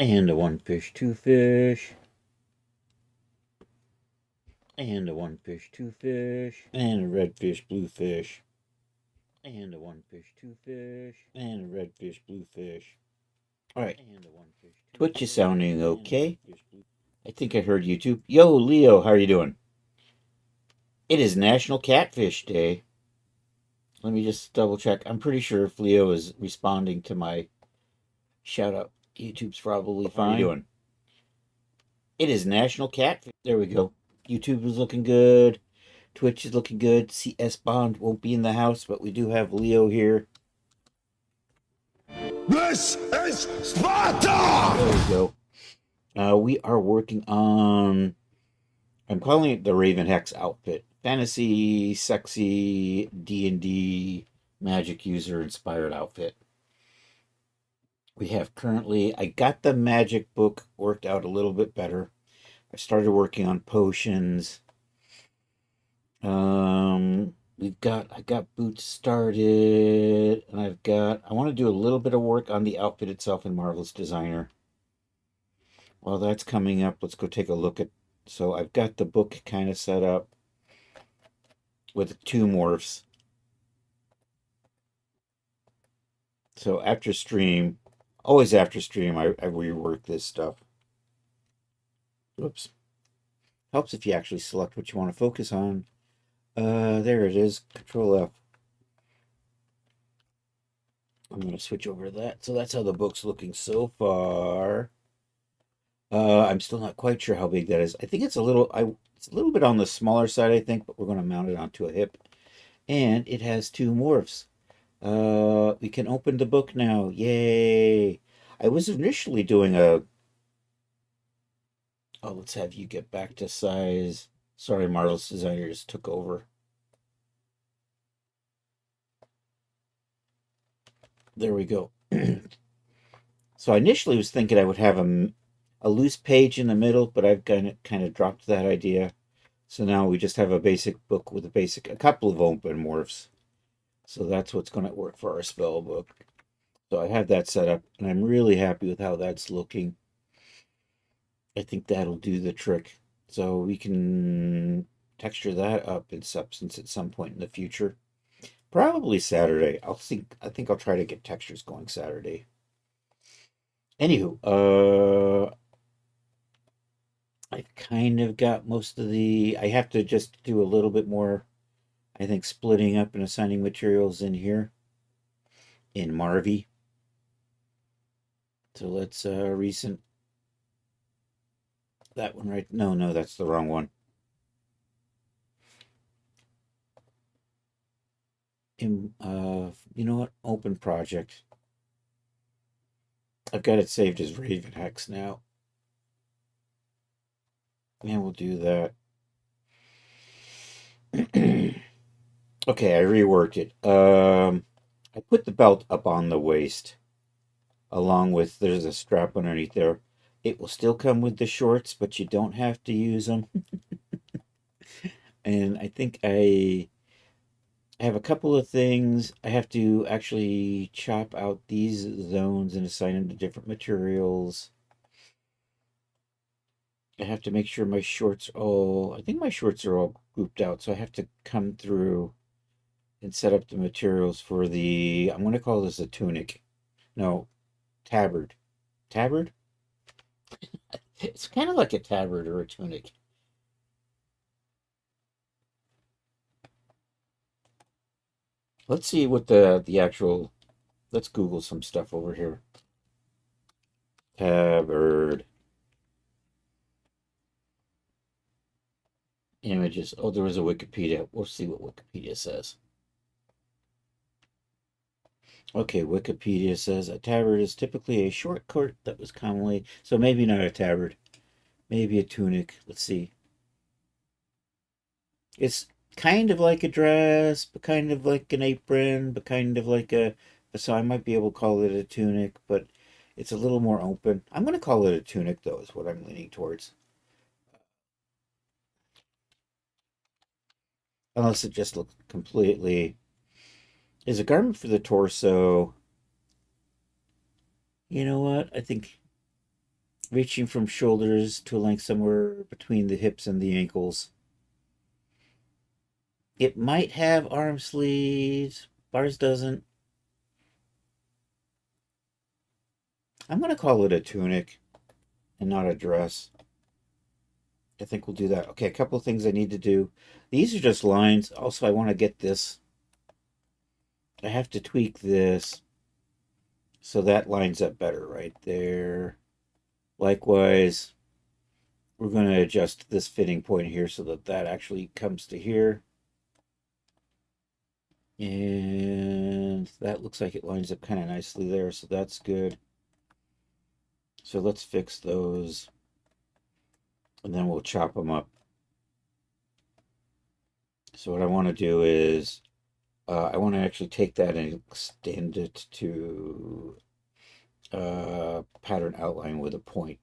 And a one fish, two fish. And a one fish, two fish. And a red fish, blue fish. And a one fish, two fish. And a red fish, blue fish. All right. And a one fish, two Twitch is sounding okay. I think I heard YouTube. Yo, Leo, how are you doing? It is National Catfish Day. Let me just double check. I'm pretty sure if Leo is responding to my shout out, YouTube's probably fine. How are you doing? It is National Catfish. There we go. YouTube is looking good. Twitch is looking good. CS Bond won't be in the house, but we do have Leo here. This is Sparta! There we go. We are working on, I'm calling it the Raven Hex outfit. Fantasy, sexy, D&D, magic user inspired outfit. We have currently, I got the magic book worked out a little bit better. I started working on potions. I got boots started, and I want to do a little bit of work on the outfit itself in Marvelous Designer. While that's coming up, let's go take a look at, so I've got the book kind of set up with two morphs. So after stream, always after stream, I rework this stuff. Whoops. Helps if you actually select what you want to focus on. There it is. Control F. I'm going to switch over to that. So that's how the book's looking so far. I'm still not quite sure how big that is. I think it's a little bit on the smaller side, I think, but we're going to mount it onto a hip. And it has two morphs. We can open the book now. Yay! I was initially doing a... Oh, let's have you get back to size. Sorry, Marvel's Designer just took over. There we go. So I initially was thinking I would have a loose page in the middle, but I've kind of dropped that idea. So now we just have a basic book with a couple of open morphs. So that's what's going to work for our spell book. So I have that set up, and I'm really happy with how that's looking. I think that'll do the trick. So we can texture that up in Substance at some point in the future. Probably Saturday. I think I'll try to get textures going Saturday. Anywho, I've kind of got most of I have to just do a little bit more, I think, splitting up and assigning materials in here in Marvy. So let's recent that one right. No, that's the wrong one. You know what? Open project. I've got it saved as Raven Hex now. And we'll do that. Okay, I reworked it. I put the belt up on the waist, along with there's a strap underneath there. It will still come with the shorts, but you don't have to use them. And I think I have a couple of things. I have to actually chop out these zones and assign them to different materials. I have to make sure my shorts I think my shorts are all grouped out, so I have to come through and set up the materials for I'm going to call this a tunic. No, tabard. Tabard? It's kind of like a tabard or a tunic. Let's see what the actual... Let's Google some stuff over here. Tabard. Images. Oh, there was a Wikipedia. We'll see what Wikipedia says. Okay, Wikipedia says a tabard is typically a short coat that was commonly... So maybe not a tabard. Maybe a tunic. Let's see. It's kind of like a dress, but kind of like an apron, but kind of like a... So I might be able to call it a tunic, but it's a little more open. I'm going to call it a tunic, though, is what I'm leaning towards. Unless it just looks completely... Is a garment for the torso... You know what? I think reaching from shoulders to a length somewhere between the hips and the ankles. It might have arm sleeves. Ours doesn't. I'm going to call it a tunic and not a dress. I think we'll do that. Okay, a couple of things I need to do. These are just lines. Also, I want to get this. I have to tweak this so that lines up better right there. Likewise, we're going to adjust this fitting point here so that that actually comes to here. And that looks like it lines up kind of nicely there, so that's good. So let's fix those, and then we'll chop them up. So what I want to do is, I want to actually take that and extend it to pattern outline with a point.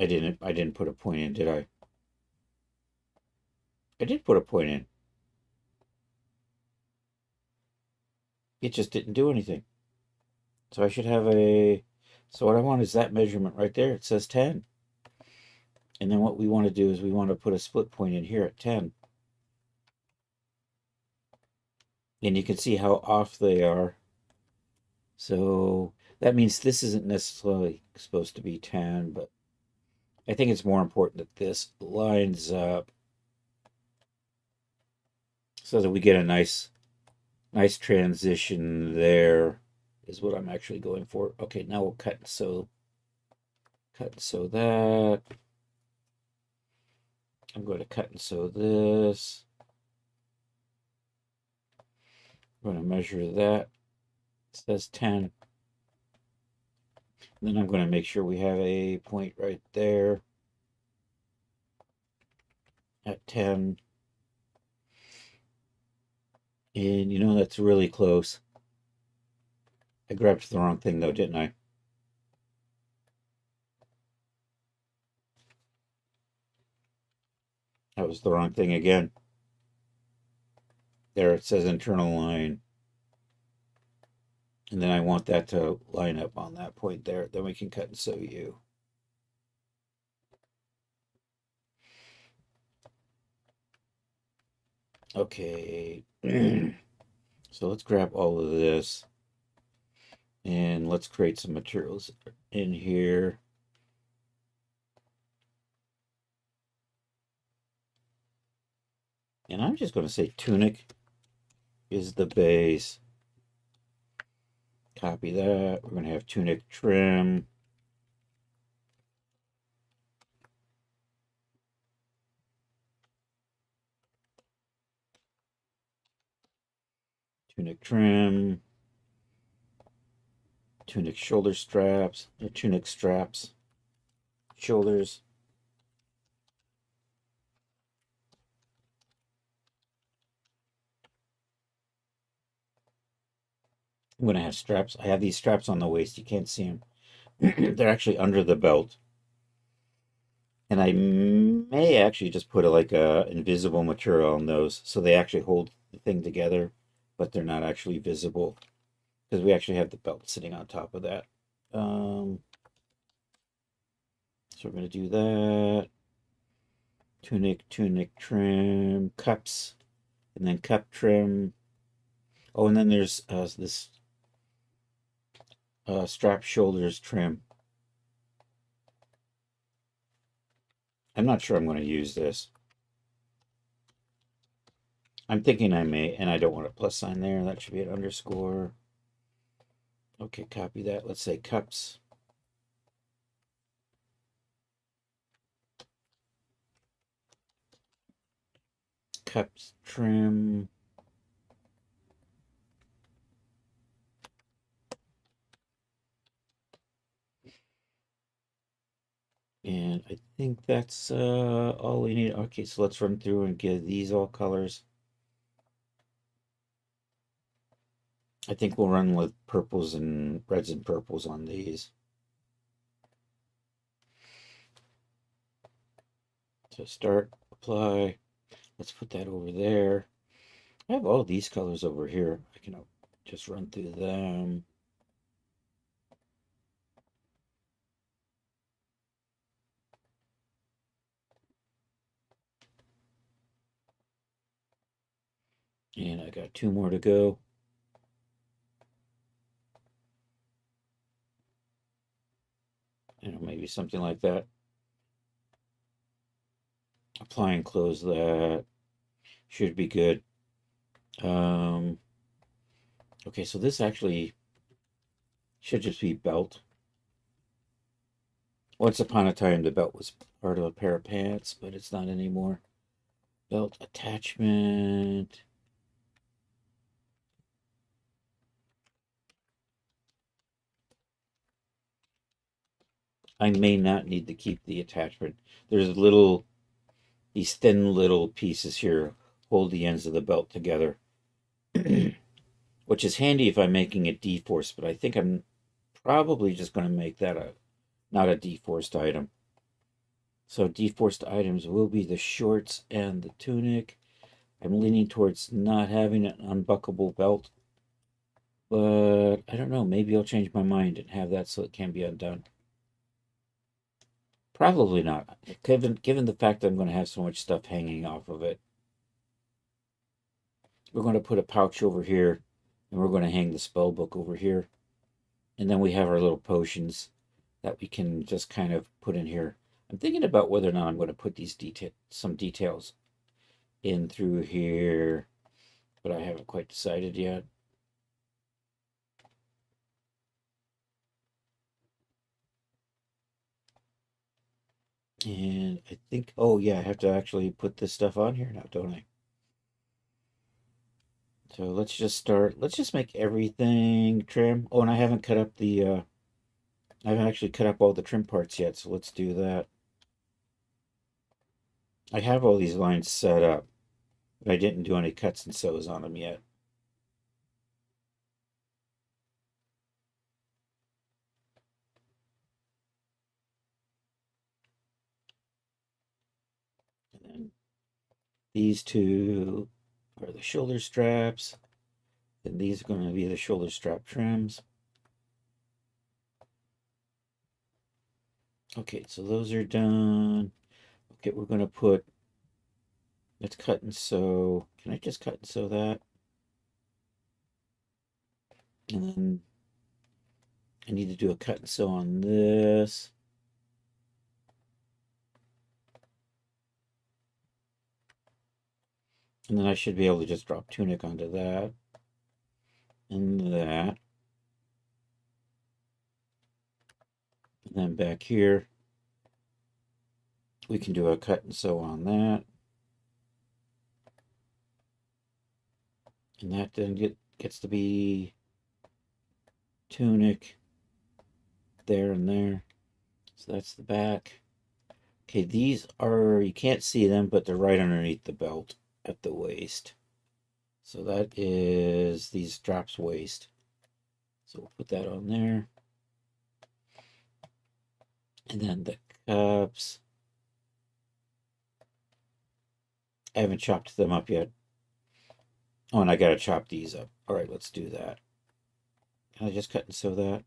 I didn't put a point in, did I? I did put a point in. It just didn't do anything. So I should have a, so what I want is that measurement right there. It says 10. And then what we want to do is we want to put a split point in here at 10. And you can see how off they are. So that means this isn't necessarily supposed to be 10, but I think it's more important that this lines up so that we get a nice transition there is what I'm actually going for. Okay, now we'll cut and sew that. I'm going to cut and sew this. I'm going to measure that. It says 10. Then I'm going to make sure we have a point right there at 10. And you know, that's really close. I grabbed the wrong thing though, didn't I? That was the wrong thing again. There it says internal line. And then I want that to line up on that point there. Then we can cut and sew you. Okay. So let's grab all of this. And let's create some materials in here. And I'm just going to say tunic is the base. Copy that. We're going to have tunic trim. Tunic trim. Tunic shoulder straps. Tunic straps. Shoulders. I'm going to have straps. I have these straps on the waist. You can't see them. They're actually under the belt. And I may actually just put like a invisible material on those so they actually hold the thing together, but they're not actually visible because we actually have the belt sitting on top of that. So we're going to do that. Tunic trim, cups, and then cup trim. Oh, and then there's this strap shoulders trim. I'm not sure I'm going to use this. I'm thinking I may, and I don't want a plus sign there. That should be an underscore. Okay, copy that. Let's say cups. Cups trim. And I think that's all we need. Okay, so let's run through and get these all colors. I think we'll run with purples and reds and purples on these. So start, apply. Let's put that over there. I have all these colors over here. I can just run through them. And I got 2 more to go. Maybe something like that. Apply and close that. Should be good. Okay, so this actually should just be belt. Once upon a time, the belt was part of a pair of pants, but it's not anymore. Belt attachment. I may not need to keep the attachment. There's these thin little pieces here hold the ends of the belt together, which is handy if I'm making a D-force, but I think I'm probably just going to make that not a D-forced item. So D-forced items will be the shorts and the tunic. I'm leaning towards not having an unbuckleable belt, but I don't know. Maybe I'll change my mind and have that so it can be undone. Probably not, given the fact that I'm going to have so much stuff hanging off of it. We're going to put a pouch over here, and we're going to hang the spell book over here. And then we have our little potions that we can just kind of put in here. I'm thinking about whether or not I'm going to put these some details in through here, but I haven't quite decided yet. And I think, oh yeah, I have to actually put this stuff on here now, don't I? So let's just start. Let's just make everything trim. Oh, and I haven't cut up I haven't actually cut up all the trim parts yet, so let's do that. I have all these lines set up, but I didn't do any cuts and sews on them yet. And then these two are the shoulder straps. Then these are going to be the shoulder strap trims. Okay, so those are done. Okay, we're going to put, let's cut and sew. Can I just cut and sew that? And then I need to do a cut and sew on this. And then I should be able to just drop tunic onto that. And that. And then back here, we can do a cut and sew on that. And that then gets to be tunic there and there. So that's the back. Okay, these are, you can't see them, but they're right underneath the belt at the waist. So that is these straps waist. So we'll put that on there. And then the cups. I haven't chopped them up yet. Oh, and I gotta chop these up. All right, let's do that. Can I just cut and sew that?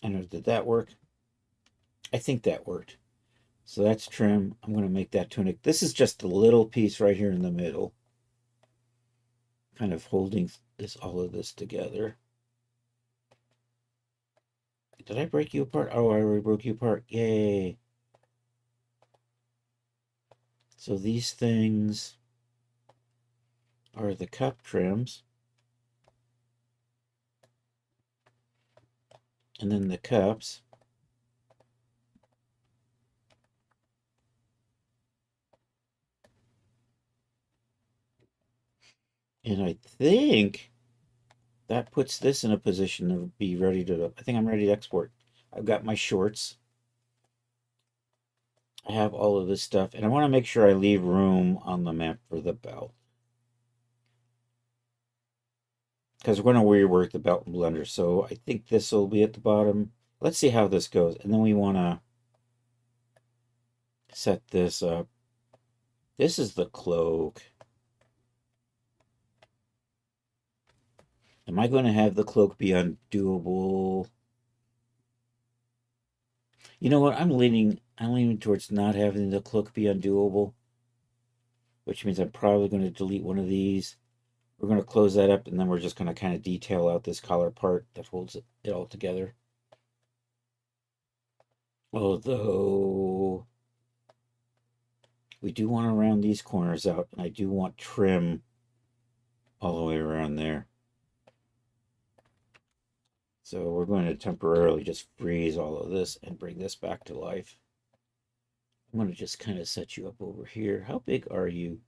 I know, did that work? I think that worked. So that's trim. I'm going to make that tunic. This is just a little piece right here in the middle. Kind of holding all of this together. Did I break you apart? Oh, I already broke you apart. Yay. So these things are the cup trims. And then the cups. And I think that puts this in a position to be ready to, I think I'm ready to export. I've got my shorts. I have all of this stuff, and I want to make sure I leave room on the map for the belt. Because we're going to rework the belt and blender. So I think this will be at the bottom. Let's see how this goes. And then we want to set this up. This is the cloak. Am I going to have the cloak be undoable? You know what? I'm leaning I'm leaning towards not having the cloak be undoable, which means I'm probably going to delete one of these. We're going to close that up, and then we're just going to kind of detail out this collar part that holds it all together. Although we do want to round these corners out, and I do want trim all the way around there. So we're going to temporarily just freeze all of this and bring this back to life. I'm going to just kind of set you up over here. How big are you?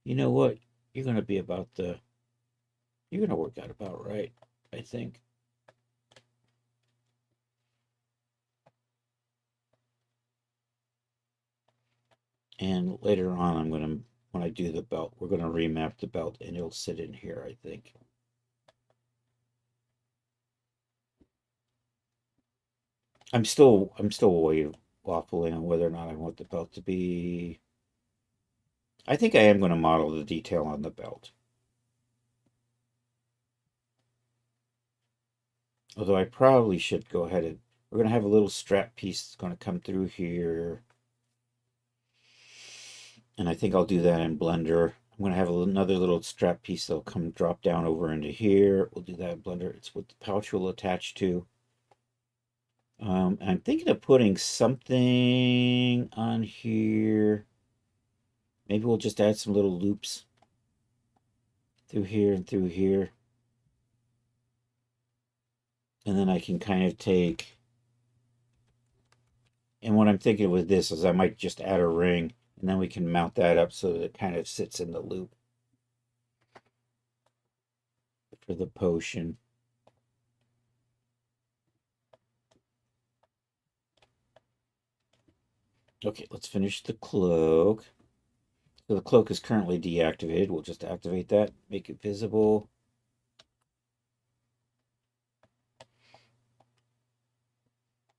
You know what? You're going to be about you're going to work out about right, I think. And later on, when I do the belt, we're going to remap the belt and it'll sit in here, I think. I'm still waffling on whether or not I want the belt to be. I think I am going to model the detail on the belt. Although I probably should go ahead and we're going to have a little strap piece that's going to come through here. And I think I'll do that in Blender. I'm going to have another little strap piece that'll come drop down over into here. We'll do that in Blender. It's what the pouch will attach to. I'm thinking of putting something on here. Maybe we'll just add some little loops through here and through here. And then I can kind of take, and what I'm thinking with this is I might just add a ring, and then we can mount that up so that it kind of sits in the loop for the potion. Okay, let's finish the cloak. So the cloak is currently deactivated. We'll just activate that, make it visible.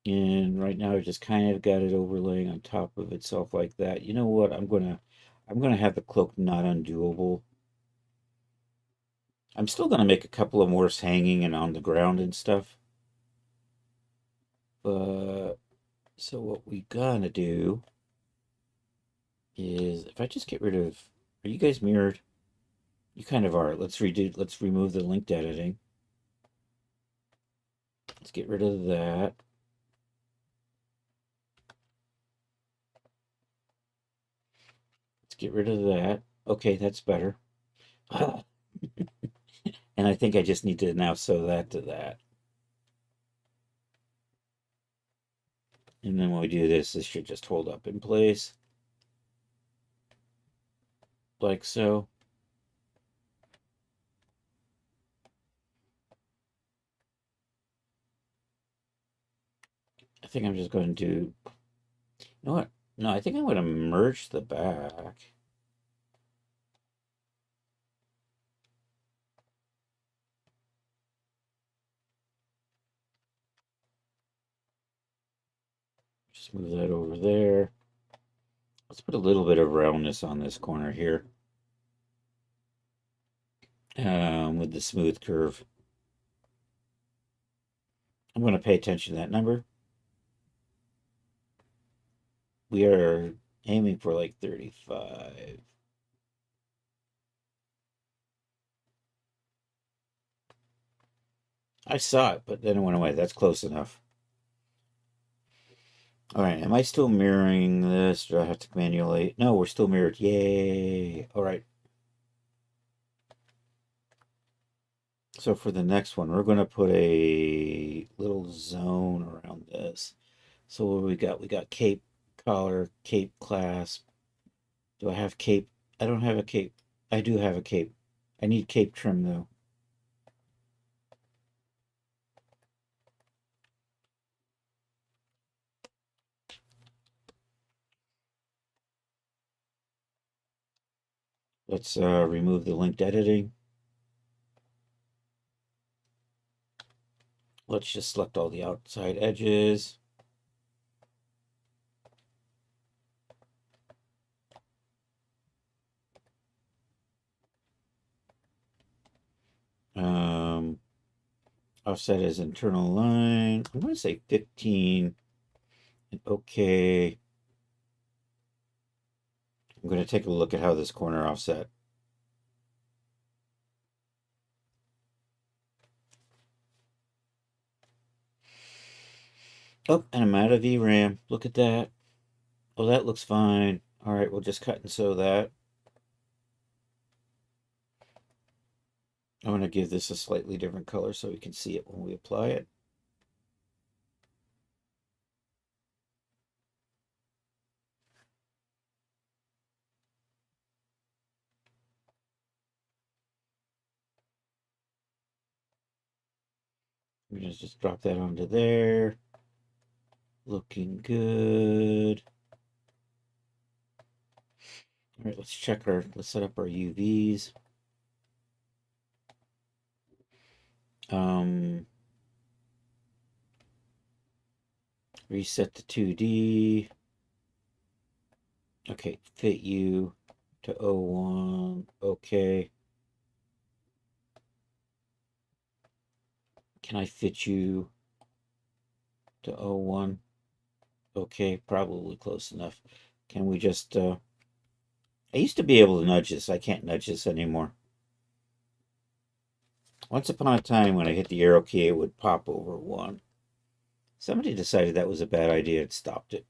And right now I just kind of got it overlaying on top of itself like that. You know what? I'm gonna have the cloak not undoable. I'm still gonna make a couple of more hanging and on the ground and stuff. But so what we gonna do is if I just get rid of, are you guys mirrored? You kind of are. Let's remove the linked editing. Let's get rid of that. Let's get rid of that. Okay, that's better. And I think I just need to now sew that to that. And then when we do this should just hold up in place. Like so. I think I'm just going to do, you know what? No, I think I'm going to merge the back. Just move that over there. Let's put a little bit of roundness on this corner here. With the smooth curve. I'm going to pay attention to that number. We are aiming for like 35. I saw it, but then it went away. That's close enough. All right, am I still mirroring this? Do I have to manually? No, we're still mirrored. Yay. All right. So for the next one, we're going to put a little zone around this. So what we got? We got cape, collar, cape clasp. Do I have cape? I don't have a cape. I do have a cape. I need cape trim though. Let's remove the linked editing. Let's just select all the outside edges. Offset as internal line. I'm going to say 15. And okay. I'm going to take a look at how this corner offset. Oh, and I'm out of VRAM. Look at that. Oh, that looks fine. All right, we'll just cut and sew that. I'm going to give this a slightly different color so we can see it when we apply it. We're going to just drop that onto there. Looking good. All right, let's set up our UVs. Reset to 2D. Okay, fit you to 01. Okay. Can I fit you to 01? Okay, probably close enough. Can we just, I used to be able to nudge this. I can't nudge this anymore. Once upon a time, when I hit the arrow key, it would pop over 1. Somebody decided that was a bad idea and stopped it.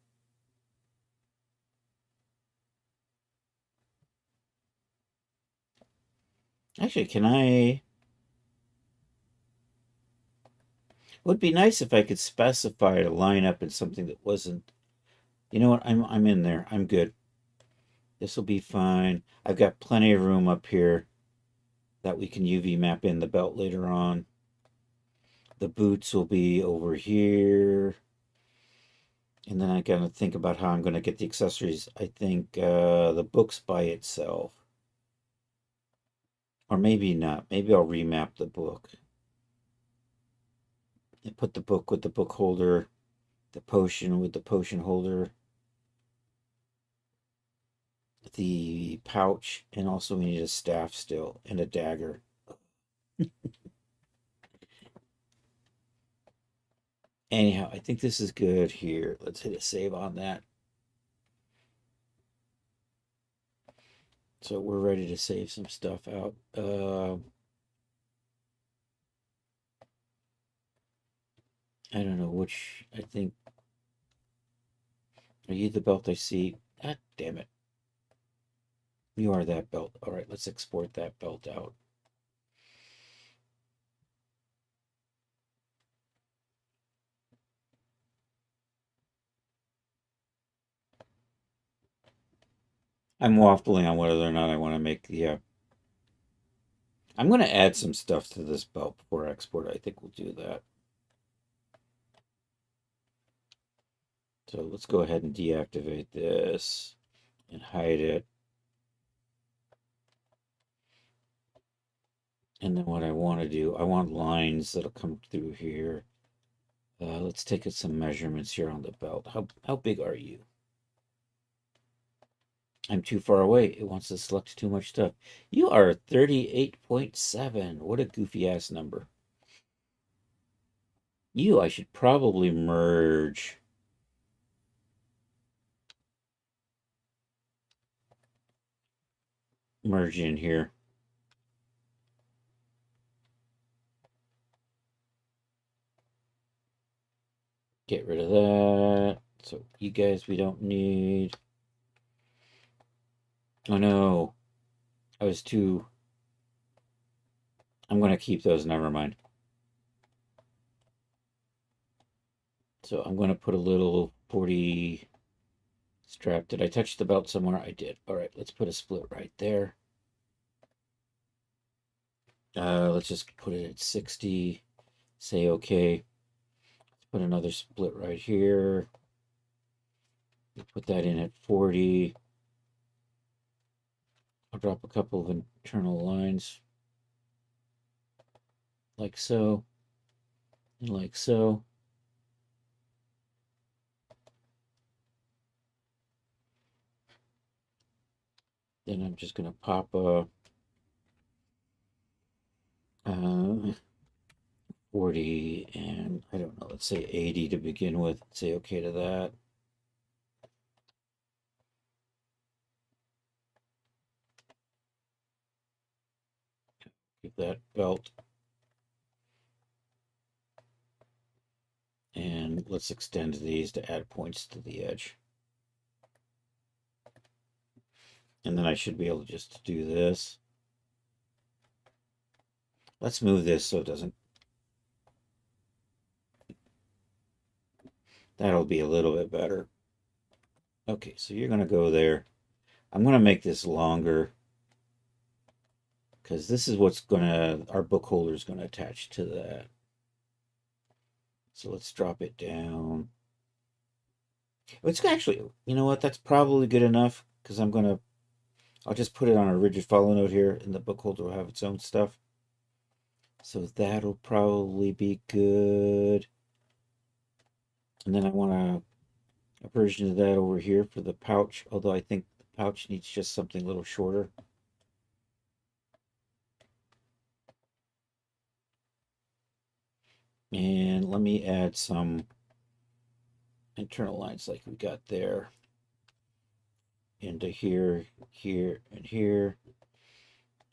Actually, can I... It would be nice if I could specify to line up in something that wasn't... You know what? I'm in there. I'm good. This will be fine. I've got plenty of room up here that we can UV map in the belt later on. The boots will be over here. And then I gotta think about how I'm gonna get the accessories. I think the book's by itself. Or maybe not. Maybe I'll remap the book. And put the book with the book holder, the potion with the potion holder, the pouch, and also we need a staff still, and a dagger. Anyhow, I think this is good here. Let's hit a save on that. So we're ready to save some stuff out. I don't know which, I think, are you the belt I see? Ah, damn it. You are that belt. All right, let's export that belt out. I'm waffling on whether or not I want to make the... I'm going to add some stuff to this belt before I export. I think we'll do that. So let's go ahead and deactivate this and hide it. And then what I want to do, I want lines that'll come through here. Let's take some measurements here on the belt. How big are you? I'm too far away. It wants to select too much stuff. You are 38.7. What a goofy ass number. I should probably merge. Merge in here. Get rid of that. So you guys we don't need. Oh no. I was too... I'm going to keep those, never mind. So I'm going to put a little 40 strap. Did I touch the belt somewhere? I did. All right, let's put a split right there. Let's just put it at 60. Say okay. Let's put another split right here. Put that in at 40. I'll drop a couple of internal lines. Like so. And like so. Then I'm just going to pop a 40 and I don't know, let's say 80 to begin with. Say okay to that. Give that belt. And let's extend these to add points to the edge. And then I should be able just to do this. Let's move this so it doesn't. That'll be a little bit better. Okay, so you're going to go there. I'm going to make this longer because this is what's going to, our book holder is going to attach to that. So let's drop it down. It's actually, you know what, that's probably good enough because I'll just put it on a rigid follow note here and the book holder will have its own stuff. So that'll probably be good. And then I want a version of that over here for the pouch, although I think the pouch needs just something a little shorter. And let me add some internal lines like we got there into here, here, and here.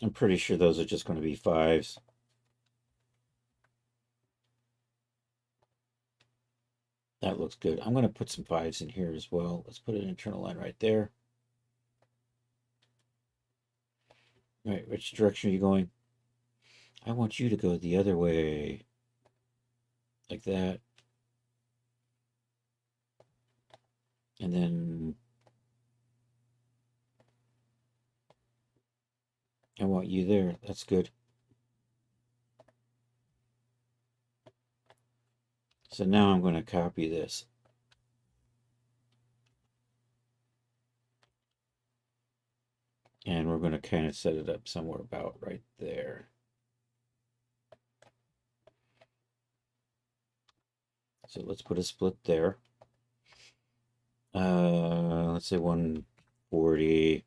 I'm pretty sure those are just going to be 5s. That looks good. I'm going to put some 5s in here as well. Let's put an internal line right there. All right, which direction are you going? I want you to go the other way. Like that. And then I want you there. That's good. So now I'm going to copy this. And we're going to kind of set it up somewhere about right there. So let's put a split there. Let's say 140.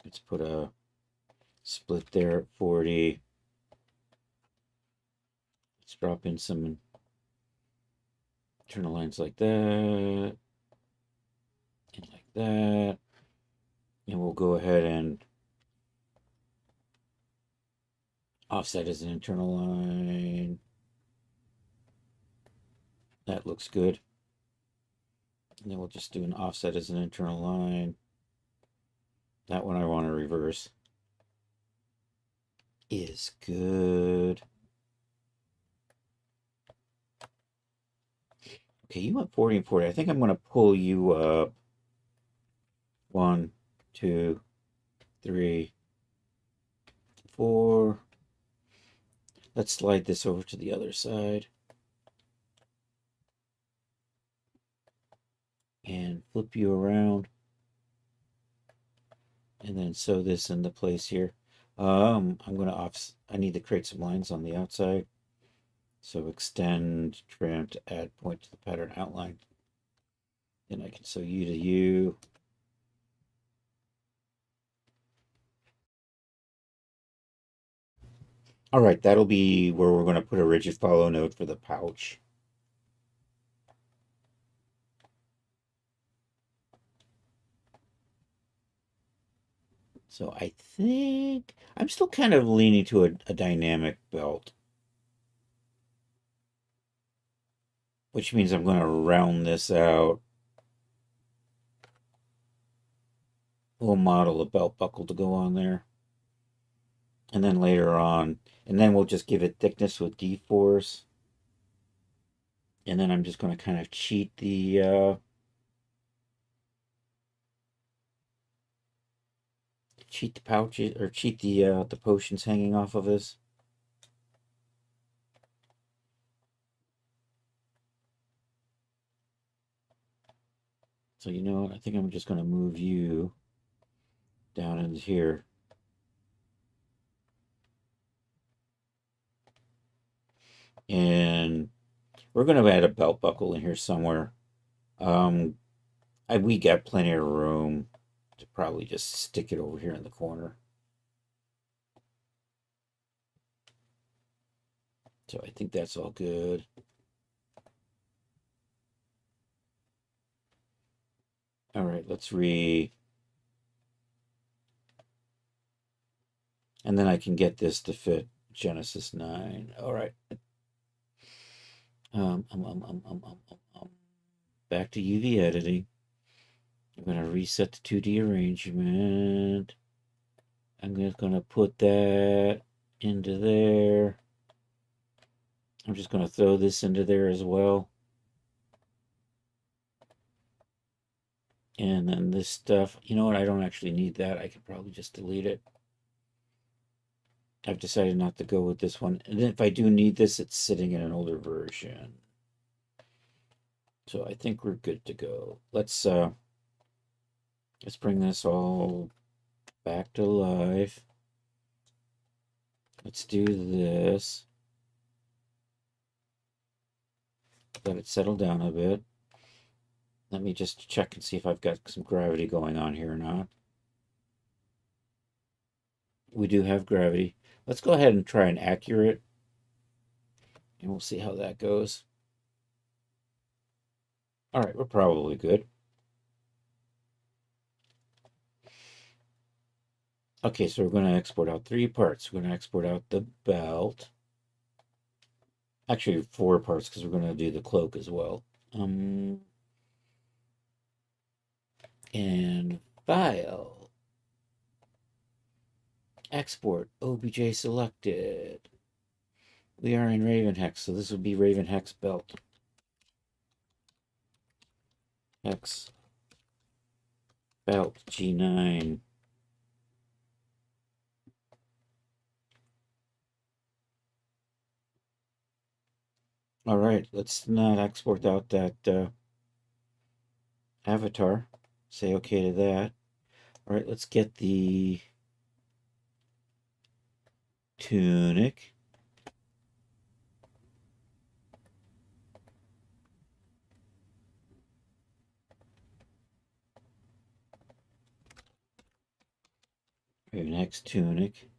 Let's put a split there at 40. Let's drop in some internal lines like that. And like that. And we'll go ahead and offset as an internal line. That looks good. And then we'll just do an offset as an internal line. That one I want to reverse. Is good. Okay, you went 40 and 40. I think I'm going to pull you up. 1, 2, 3, 4. Let's slide this over to the other side. And flip you around. And then sew this into place here. I'm going to I need to create some lines on the outside. So extend, trim to add point to the pattern outline. Then I can sew you to you. All right, that'll be where we're going to put a rigid follow note for the pouch. So I think I'm still kind of leaning to a dynamic belt, which means I'm going to round this out. We'll model a belt buckle to go on there. And then later on, and then we'll just give it thickness with D-force. And then I'm just going to kind of cheat the pouches, or cheat the potions hanging off of this. So you know what? I think I'm just going to move you down into here. And we're going to add a belt buckle in here somewhere. We got plenty of room to probably just stick it over here in the corner. So I think that's all good. All right, let's And then I can get this to fit Genesis 9. All right. Back to UV editing. I'm going to reset the 2D arrangement. I'm just going to put that into there. I'm just going to throw this into there as well. And then this stuff, you know what? I don't actually need that. I could probably just delete it. I've decided not to go with this one. And if I do need this, it's sitting in an older version. So I think we're good to go. Let's bring this all back to life. Let's do this. Let it settle down a bit. Let me just check and see if I've got some gravity going on here or not. We do have gravity. Let's go ahead and try an accurate, and we'll see how that goes. All right, we're probably good. Okay, so we're going to export out 3 parts. We're going to export out the belt. Actually, 4 parts because we're going to do the cloak as well. And file. Export. OBJ selected. We are in Raven Hex, so this would be Raven Hex belt. Hex belt G9. All right, let's not export out that avatar. Say okay to that. All right, let's get the tunic. Next tunic.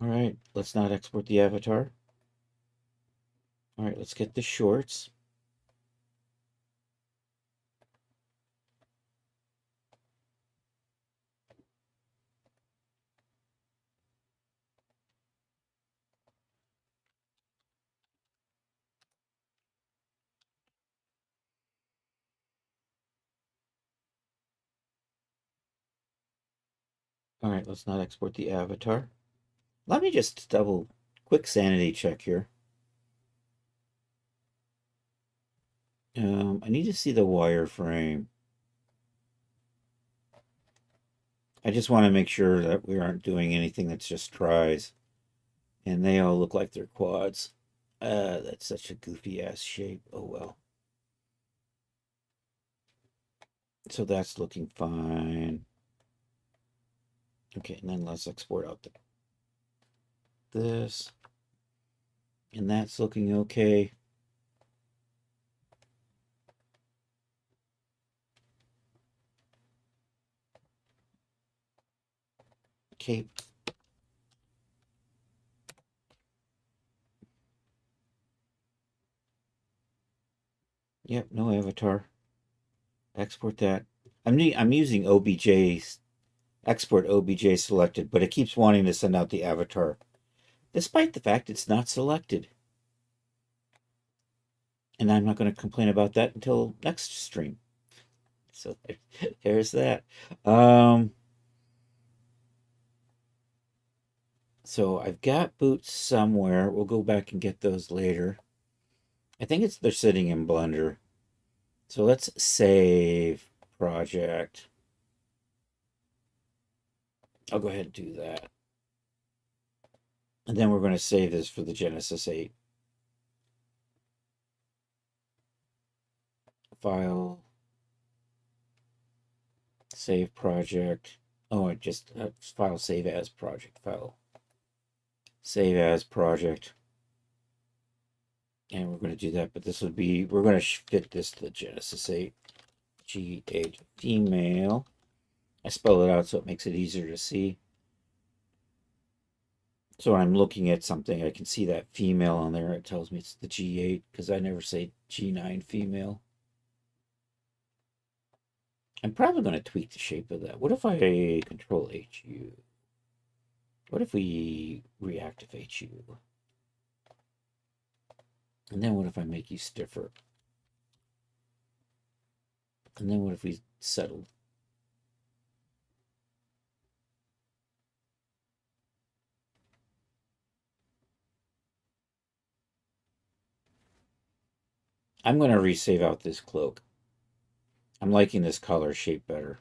All right, let's not export the avatar. All right, let's get the shorts. All right, let's not export the avatar. Let me just double quick sanity check here. I need to see the wireframe. I just want to make sure that we aren't doing anything that's just tries. And they all look like they're quads. That's such a goofy ass shape. Oh well. So that's looking fine. Okay, and then let's export out this. And that's looking okay. Cape. Yep, no avatar. Export that. I'm using OBJ's export OBJ selected, but it keeps wanting to send out the avatar, despite the fact it's not selected. And I'm not going to complain about that until next stream. So there's that. So I've got boots somewhere. We'll go back and get those later. I think they're sitting in Blender. So let's save project. I'll go ahead and do that. And then we're going to save this for the Genesis 8. File. Save project. Oh, it just file save as project. File. Save as project. And we're going to do that, but this would be, we're going to fit this to the Genesis 8. G8 female. I spell it out so it makes it easier to see. So when I'm looking at something, I can see that female on there. It tells me it's the G8 because I never say G9 female. I'm probably going to tweak the shape of that. What if I control H you? What if we reactivate you? And then what if I make you stiffer? And then what if we settle? I'm going to resave out this cloak. I'm liking this collar shape better.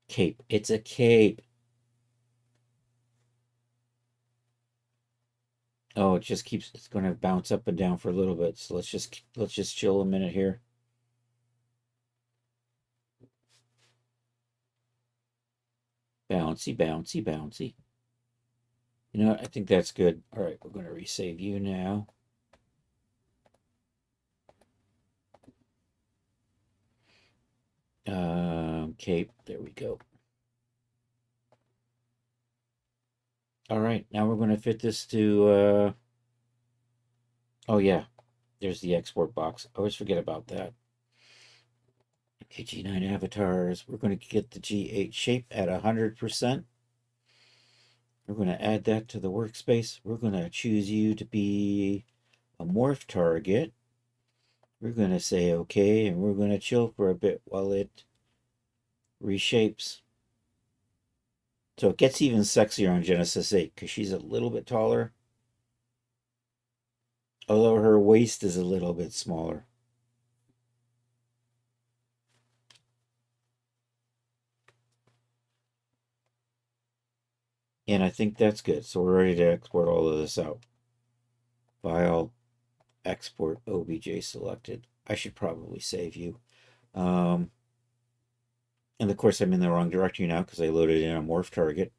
Cape. It's a cape. Oh, it just keeps, it's going to bounce up and down for a little bit. So let's just chill a minute here. Bouncy, bouncy, bouncy. You know what? I think that's good. All right, we're going to resave you now. Cape. There we go. All right, now we're going to fit this to, oh yeah, there's the export box. I always forget about that. Okay, G9 avatars. We're going to get the G8 shape at 100%. We're going to add that to the workspace. We're going to choose you to be a morph target. We're going to say okay, and we're going to chill for a bit while it reshapes. So it gets even sexier on Genesis 8 because she's a little bit taller, although her waist is a little bit smaller. And I think that's good. So we're ready to export all of this out. File, export, OBJ selected. I should probably save you. And of course, I'm in the wrong directory now because I loaded in a morph target.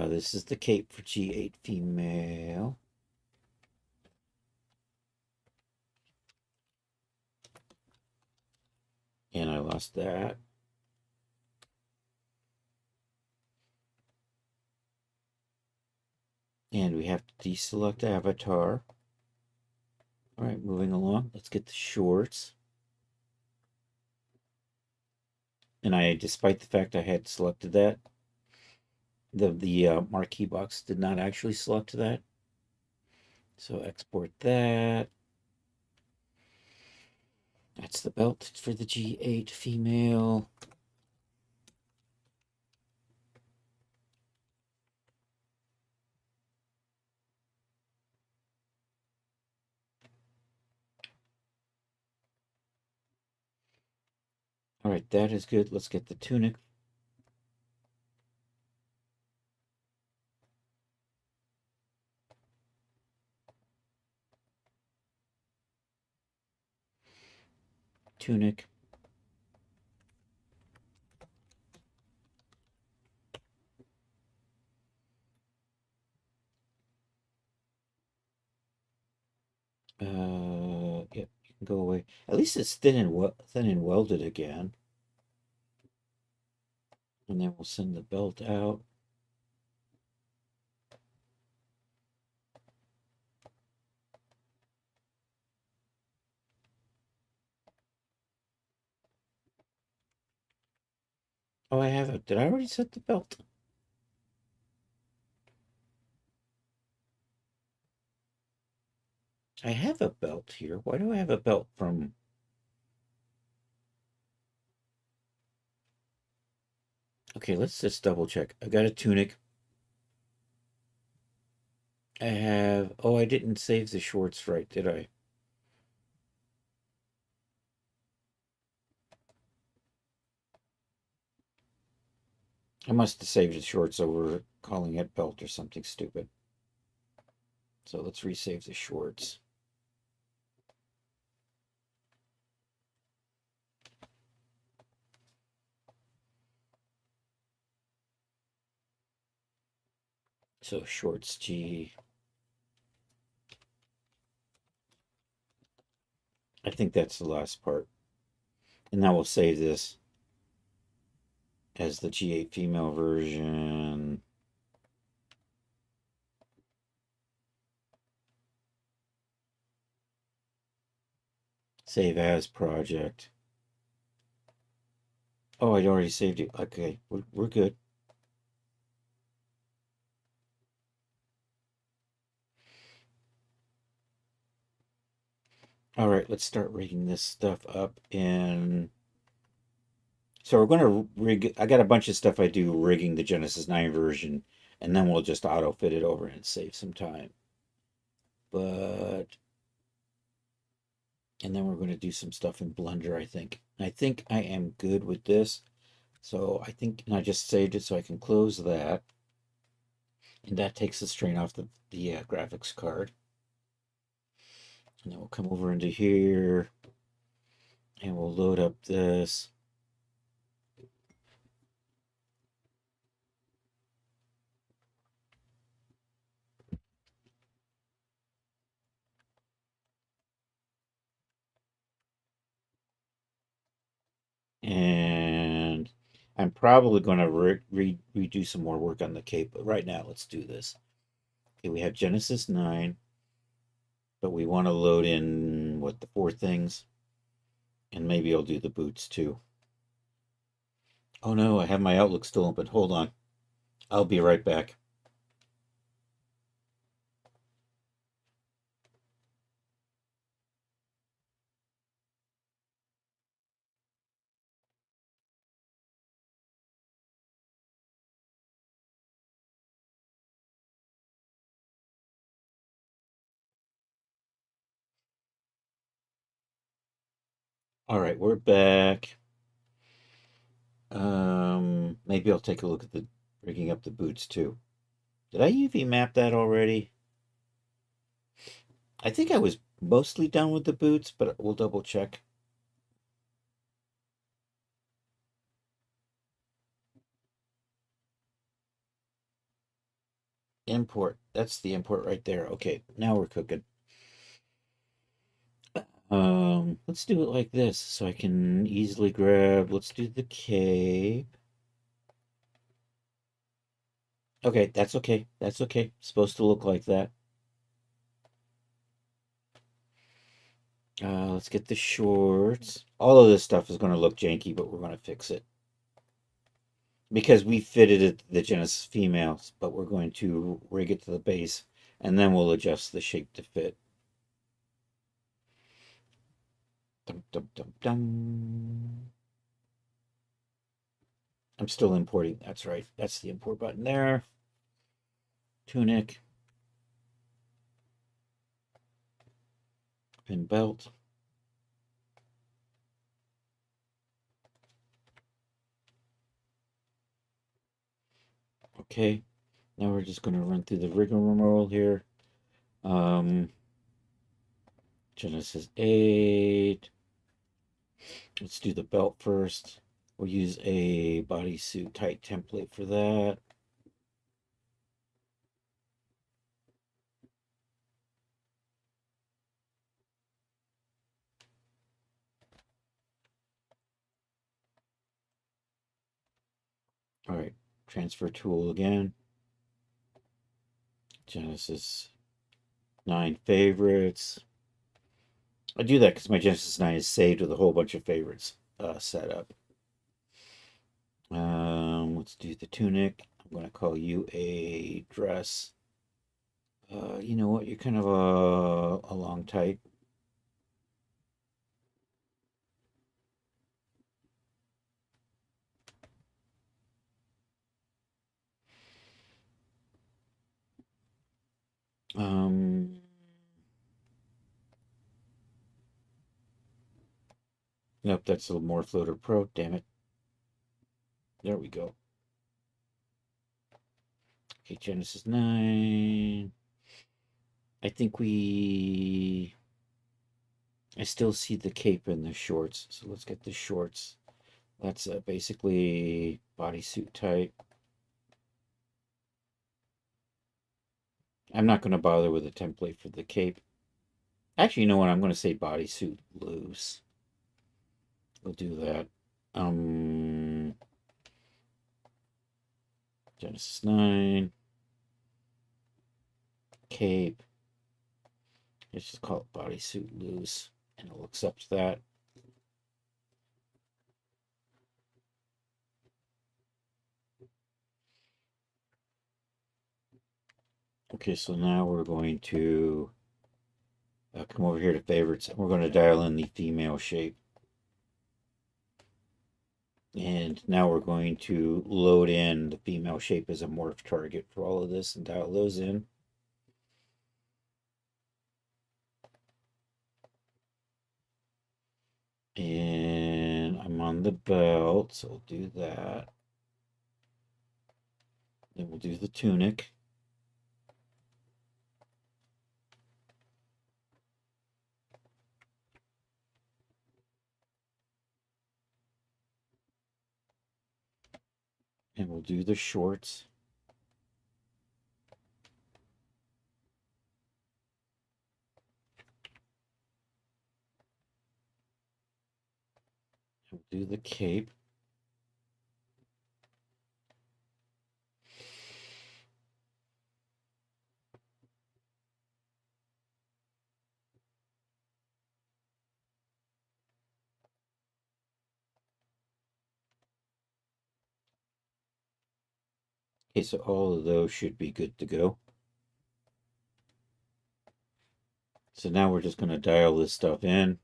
This is the cape for G8 female. And I lost that. And we have to deselect avatar. All right, moving along. Let's get the shorts. And I, despite the fact I had selected that, the marquee box did not actually select that. So export that. That's the belt for the G8 female. All right, that is good. Let's get the tunic. Tunic. Yep, you can go away. At least it's thin and welded again. And then we'll send the belt out. Oh, I have it. Did I already set the belt? I have a belt here. Why do I have a belt from... Okay, let's just double check. I got a tunic. I have... Oh, I didn't save the shorts right, did I? I must have saved the shorts over calling it belt or something stupid. So let's resave the shorts. So shorts G. I think that's the last part. And now we'll save this as the G8 female version. Save as project. Oh, I'd already saved it. Okay, we're good. All right, let's start rigging this stuff up in. So we're going to rig. I got a bunch of stuff I do rigging the Genesis 9 version, and then we'll just auto fit it over and save some time. But and then we're going to do some stuff in Blender, I think. I think I am good with this. So I think, and I just saved it so I can close that. And that takes the strain off the graphics card. And then we'll come over into here and we'll load up this. And I'm probably going to redo some more work on the cape, but right now let's do this. Okay, we have Genesis 9, but we want to load in, what, the 4 things? And maybe I'll do the boots too. Oh no, I have my Outlook still open. Hold on. I'll be right back. All right, we're back. Maybe I'll take a look at the rigging up the boots too. Did I UV map that already? I think I was mostly done with the boots, but we'll double check. Import. That's the import right there. Okay, now we're cooking. Let's do it like this so I can easily grab. Let's do the cape. Okay, that's okay. That's okay. It's supposed to look like that. Let's get the shorts. All of this stuff is going to look janky, but we're going to fix it. Because we fitted it the Genesis females, but we're going to rig it to the base, and then we'll adjust the shape to fit. Dum, dum, dum, dum. I'm still importing. That's right. That's the import button there. Tunic. Pin belt. Okay. Now we're just going to run through the rigmarole here. Genesis 8. Let's do the belt first. We'll use a bodysuit tight template for that. All right, transfer tool again. Genesis 9 favorites. I do that because my Genesis 9 is saved with a whole bunch of favorites set up. Let's do the tunic. I'm going to call you a dress. You know what? You're kind of a long type. Um, nope, that's a more floater pro. Damn it. There we go. Okay, Genesis 9. I think I still see the cape in the shorts. So let's get the shorts. That's basically bodysuit type. I'm not going to bother with a template for the cape. Actually, you know what? I'm going to say bodysuit loose. We'll do that. Genesis 9. Cape. Let's just call it bodysuit loose. and it accepts that. Okay, so now we're going to come over here to favorites, and we're going to dial in the female shape. And now we're going to load in the female shape as a morph target for all of this and dial those in. And I'm on the belt, so we'll do that. Then we'll do the tunic. And we'll do the shorts. We'll do the cape. Okay, so all of those should be good to go. So now we're just going to dial this stuff in.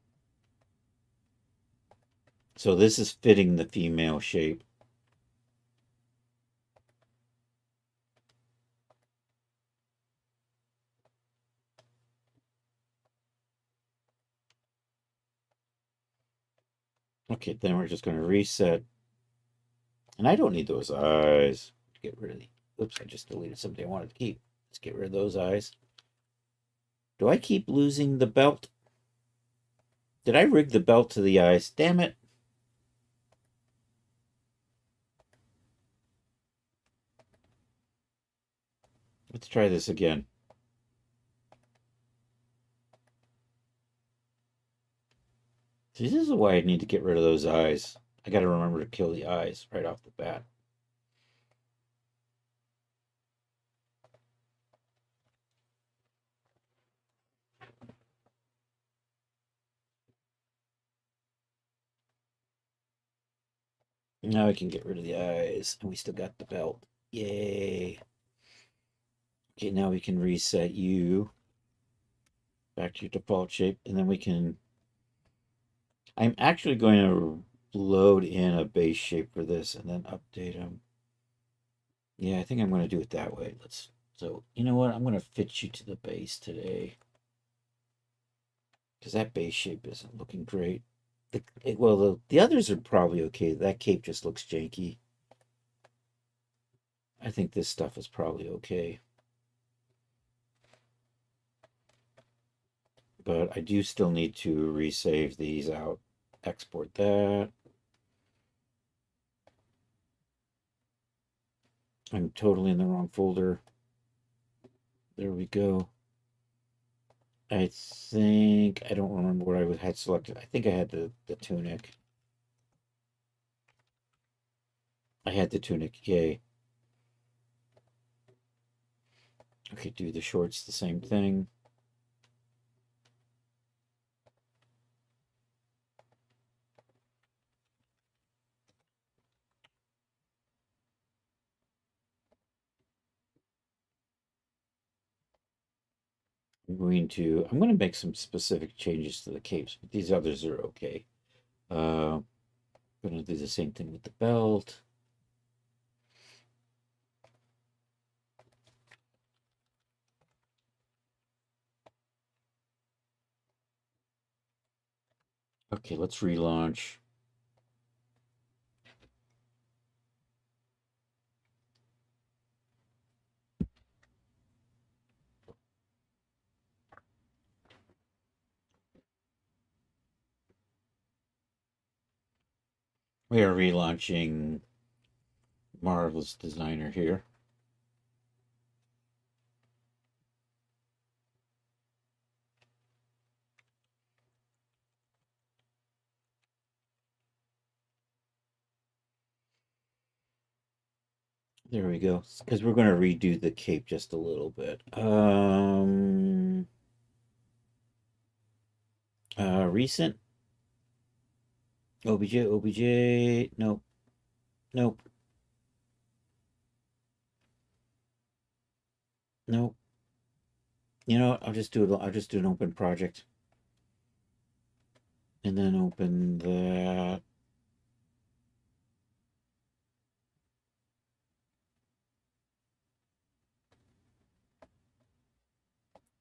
So this is fitting the female shape. Okay, then we're just going to reset. And I don't need those eyes. Get rid of the... Oops, I just deleted something I wanted to keep. Let's get rid of those eyes. Do I keep losing the belt? Did I rig the belt to the eyes? Damn it. Let's try this again. See, this is why I need to get rid of those eyes. I got to remember to kill the eyes right off the bat. Now I can get rid of the eyes, and we still got the belt. Yay. Okay, now we can reset you back to your default shape, and then we can... I'm actually going to load in a base shape for this and then update them. Yeah, I think I'm going to do it that way. So, you know what? I'm going to fit you to the base today. Because that base shape isn't looking great. The others are probably okay. That cape just looks janky. I think this stuff is probably okay. But I do still need to resave these out. Export that. I'm totally in the wrong folder. There we go. I think, I don't remember what I had selected. I think I had the tunic. I had the tunic, yay. Okay, do the shorts the same thing. I'm going to make some specific changes to the capes, but these others are okay. I'm going to do the same thing with the belt. Okay, let's relaunch. We are relaunching Marvelous Designer here. There we go. Because we're going to redo the cape just a little bit. recent. OBJ. Nope. Nope. Nope. You know what? I'll just do it. I'll just do an open project. And then open that.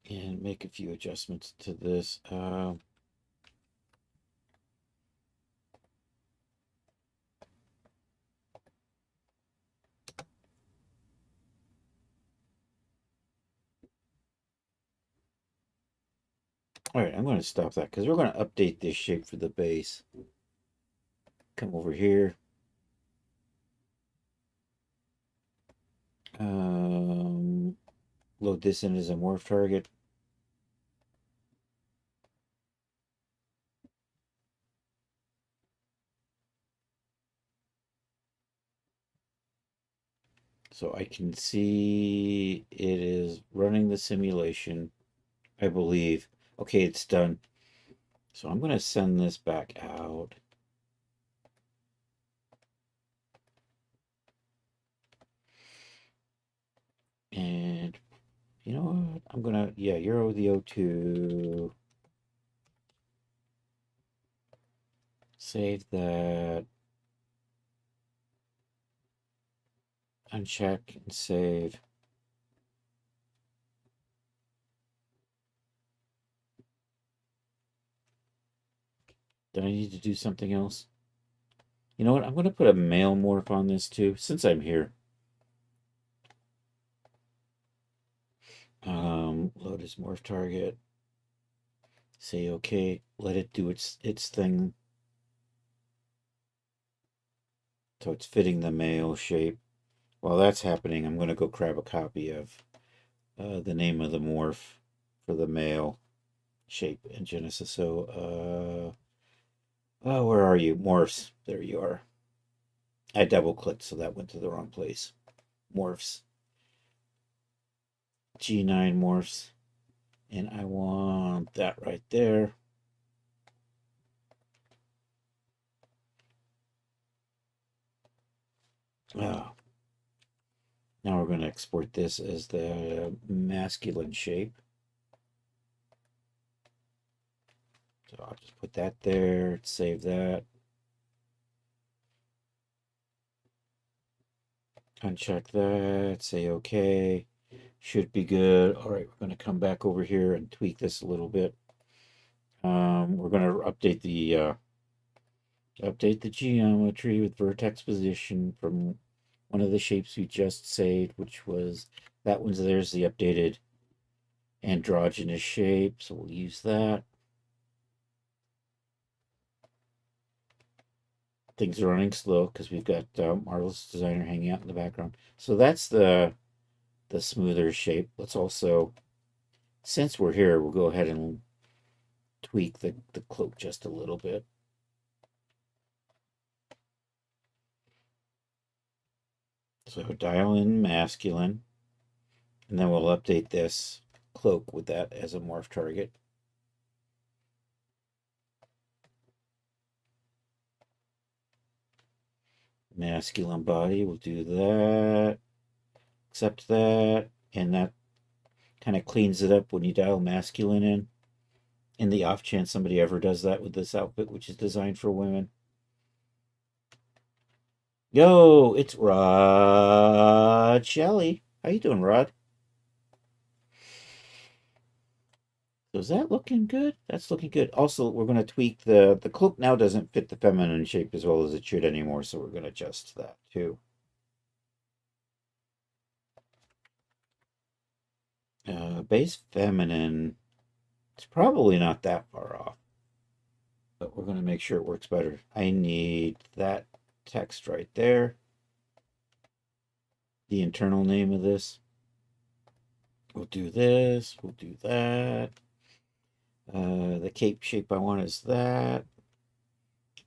And make a few adjustments to this. All right, I'm going to stop that because we're going to update this shape for the base. Come over here. Load this in as a morph target. So I can see it is running the simulation, I believe. Okay, it's done. So I'm going to send this back out. And you know what? I'm going to, yeah, Euro the O2. Save that. Uncheck and save. Do I need to do something else? You know what? I'm going to put a male morph on this too, since I'm here. Load as morph target. Say okay. Let it do its thing. So it's fitting the male shape. While that's happening, I'm going to go grab a copy of the name of the morph for the male shape in Genesis. So, oh, where are you? Morphs. There you are. I double clicked, so that went to the wrong place. Morphs. G9 morphs. And I want that right there. Oh. Now we're going to export this as the masculine shape. So I'll just put that there, save that. Uncheck that, say okay. Should be good. All right, we're going to come back over here and tweak this a little bit. We're going to update the geometry with vertex position from one of the shapes we just saved, which was that one's there's the updated androgynous shape. So we'll use that. Things are running slow because we've got Marvelous Designer hanging out in the background. So that's the smoother shape. Let's also, since we're here, we'll go ahead and tweak the cloak just a little bit. So dial in masculine, and then we'll update this cloak with that as a morph target. Masculine body, we'll do that. Accept that, and that kind of cleans it up when you dial masculine in the off chance somebody ever does that with this outfit, which is designed for women. Yo, it's Rod Shelley. How you doing, Rod? So is that looking good? That's looking good. Also, we're going to tweak the cloak now doesn't fit the feminine shape as well as it should anymore, so we're going to adjust that too. Base feminine, it's probably not that far off, but we're going to make sure it works better. I need that text right there. The internal name of this. We'll do this. We'll do that. The cape shape I want is that.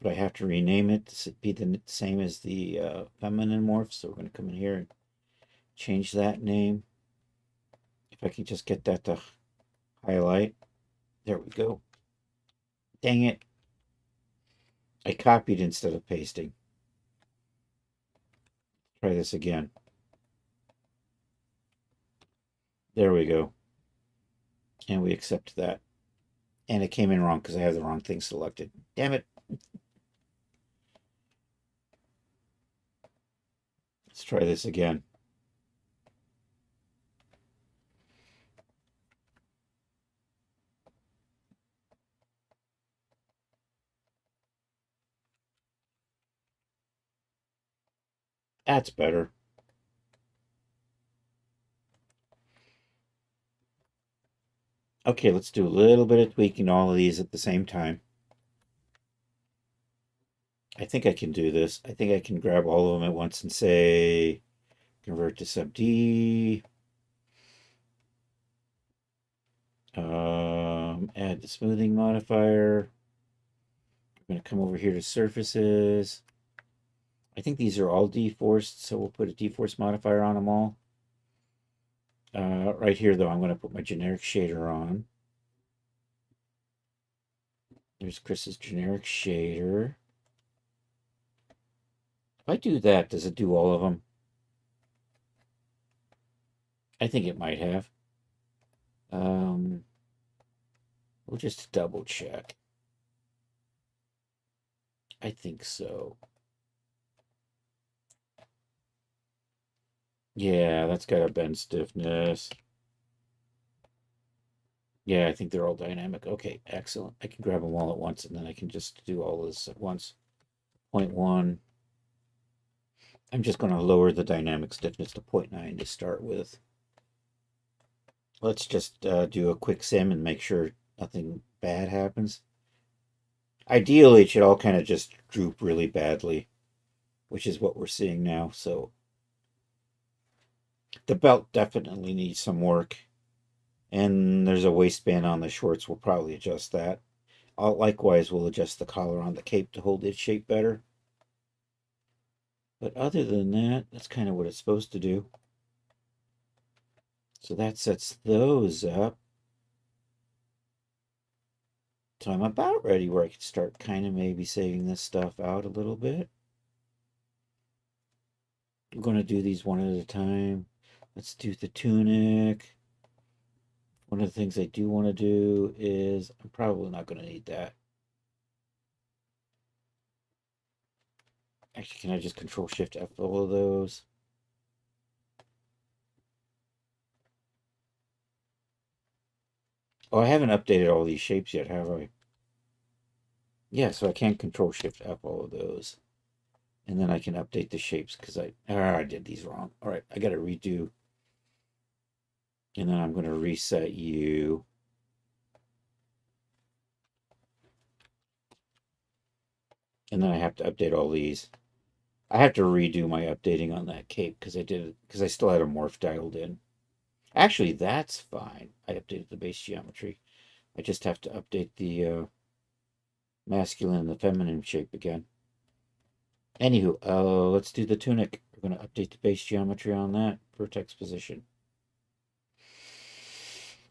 But I have to rename it to be the same as the feminine morph. So we're going to come in here and change that name. If I can just get that to highlight. There we go. Dang it. I copied instead of pasting. Try this again. There we go. And we accept that. And it came in wrong because I have the wrong thing selected. Damn it. Let's try this again. That's better. Okay, let's do a little bit of tweaking all of these at the same time. I think I can do this. I think I can grab all of them at once and say convert to sub D. Add the smoothing modifier. I'm going to come over here to surfaces. I think these are all deforced, so we'll put a deforce modifier on them all. Right here, though, I'm going to put my generic shader on. There's Chris's generic shader. If I do that, does it do all of them? I think it might have. We'll just double check. I think so. Yeah, that's got a bend stiffness. Yeah, I think they're all dynamic. Okay, excellent. I can grab them all at once, and then I can just do all this at once. 0.1. I'm just going to lower the dynamic stiffness to 0.9 to start with. Let's just do a quick sim and make sure nothing bad happens. Ideally, it should all kind of just droop really badly, which is what we're seeing now. So the belt definitely needs some work. And there's a waistband on the shorts. We'll probably adjust that. Likewise, we'll adjust the collar on the cape to hold its shape better. But other than that, that's kind of what it's supposed to do. So that sets those up. So I'm about ready where I can start kind of maybe saving this stuff out a little bit. I'm going to do these one at a time. Let's do the tunic. One of the things I do want to do is, I'm probably not going to need that. Actually, can I just Control Shift F all of those? Oh, I haven't updated all these shapes yet, have I? Yeah, so I can Control Shift F all of those. And then I can update the shapes because I did these wrong. All right, I got to redo. And then I'm going to reset you. And then I have to update all these. I have to redo my updating on that cape because I still had a morph dialed in. Actually, that's fine. I updated the base geometry. I just have to update the masculine and the feminine shape again. Anywho, let's do the tunic. We're going to update the base geometry on that, vertex position.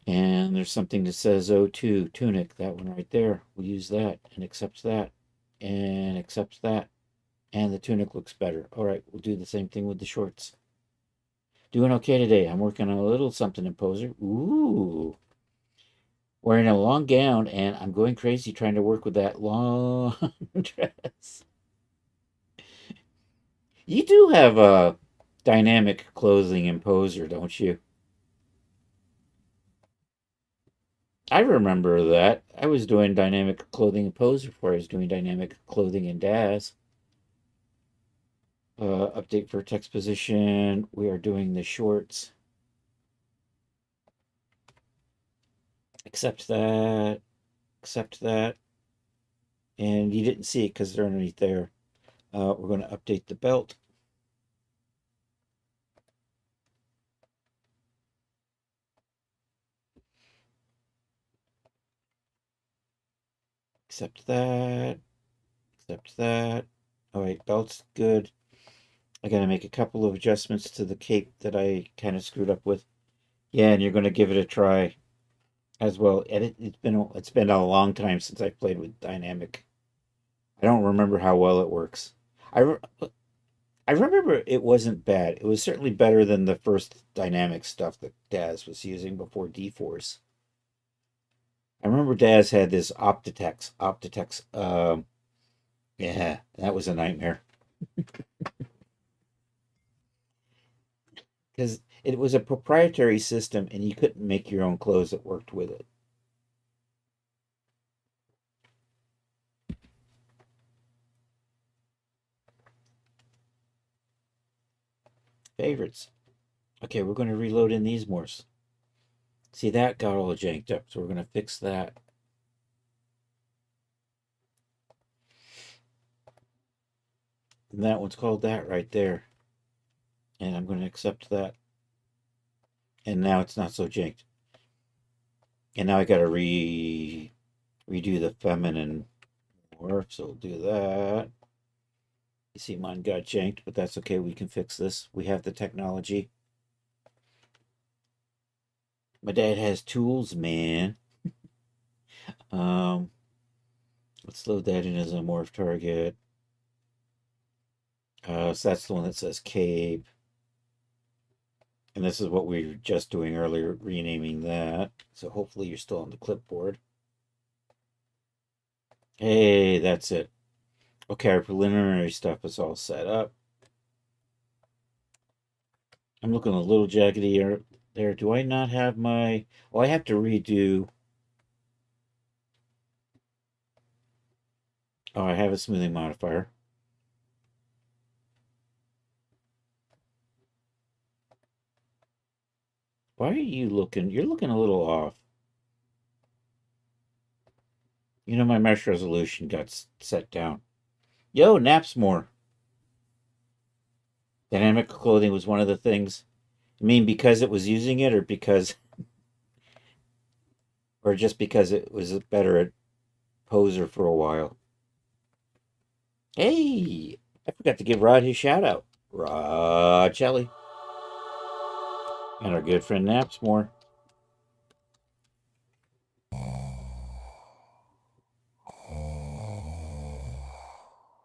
And there's something that says O2, tunic, that one right there. We'll use that and accept that and accept that. And the tunic looks better. All right, we'll do the same thing with the shorts. Doing okay today. I'm working on a little something in Poser. Ooh. Wearing a long gown, and I'm going crazy trying to work with that long dress. You do have a dynamic clothing in Poser, don't you? I remember that. I was doing dynamic clothing in Poser before I was doing dynamic clothing in Daz. Update vertex position. We are doing the shorts. Accept that. Accept that. And you didn't see it because they're underneath there. We're going to update the belt. Accept that. Accept that. All right, belt's good. I got to make a couple of adjustments to the cape that I kind of screwed up with. Yeah, and you're going to give it a try. as well. And it's been a long time since I played with dynamic. I don't remember how well it works. I re- I remember it wasn't bad. It was certainly better than the first dynamic stuff that Daz was using before D-Force. I remember Daz had this Optitex. Optitex. Yeah, that was a nightmare because it was a proprietary system and you couldn't make your own clothes that worked with it. Favorites. Okay, we're going to reload in these mores. See, that got all janked up, so we're going to fix that. And that one's called that right there. And I'm going to accept that. And now it's not so janked. And now I got to redo the feminine more, so we'll do that. You see mine got janked, but that's okay. We can fix this. We have the technology. My dad has tools, man. Um, let's load that in as a morph target. So that's the one that says cape. And this is what we were just doing earlier, renaming that. So hopefully you're still on the clipboard. Hey, that's it. Okay, our preliminary stuff is all set up. I'm looking a little jaggedy there. Do I not have my... Oh, I have to redo... Oh, I have a smoothing modifier. Why are you looking? You're looking a little off. You know, my mesh resolution got set down. Yo, naps more. Dynamic clothing was one of the things. I mean, because it was using it, or because, or just because it was better at poser for a while. Hey, I forgot to give Rod his shout out. Rod Shelley. And our good friend Napsmore.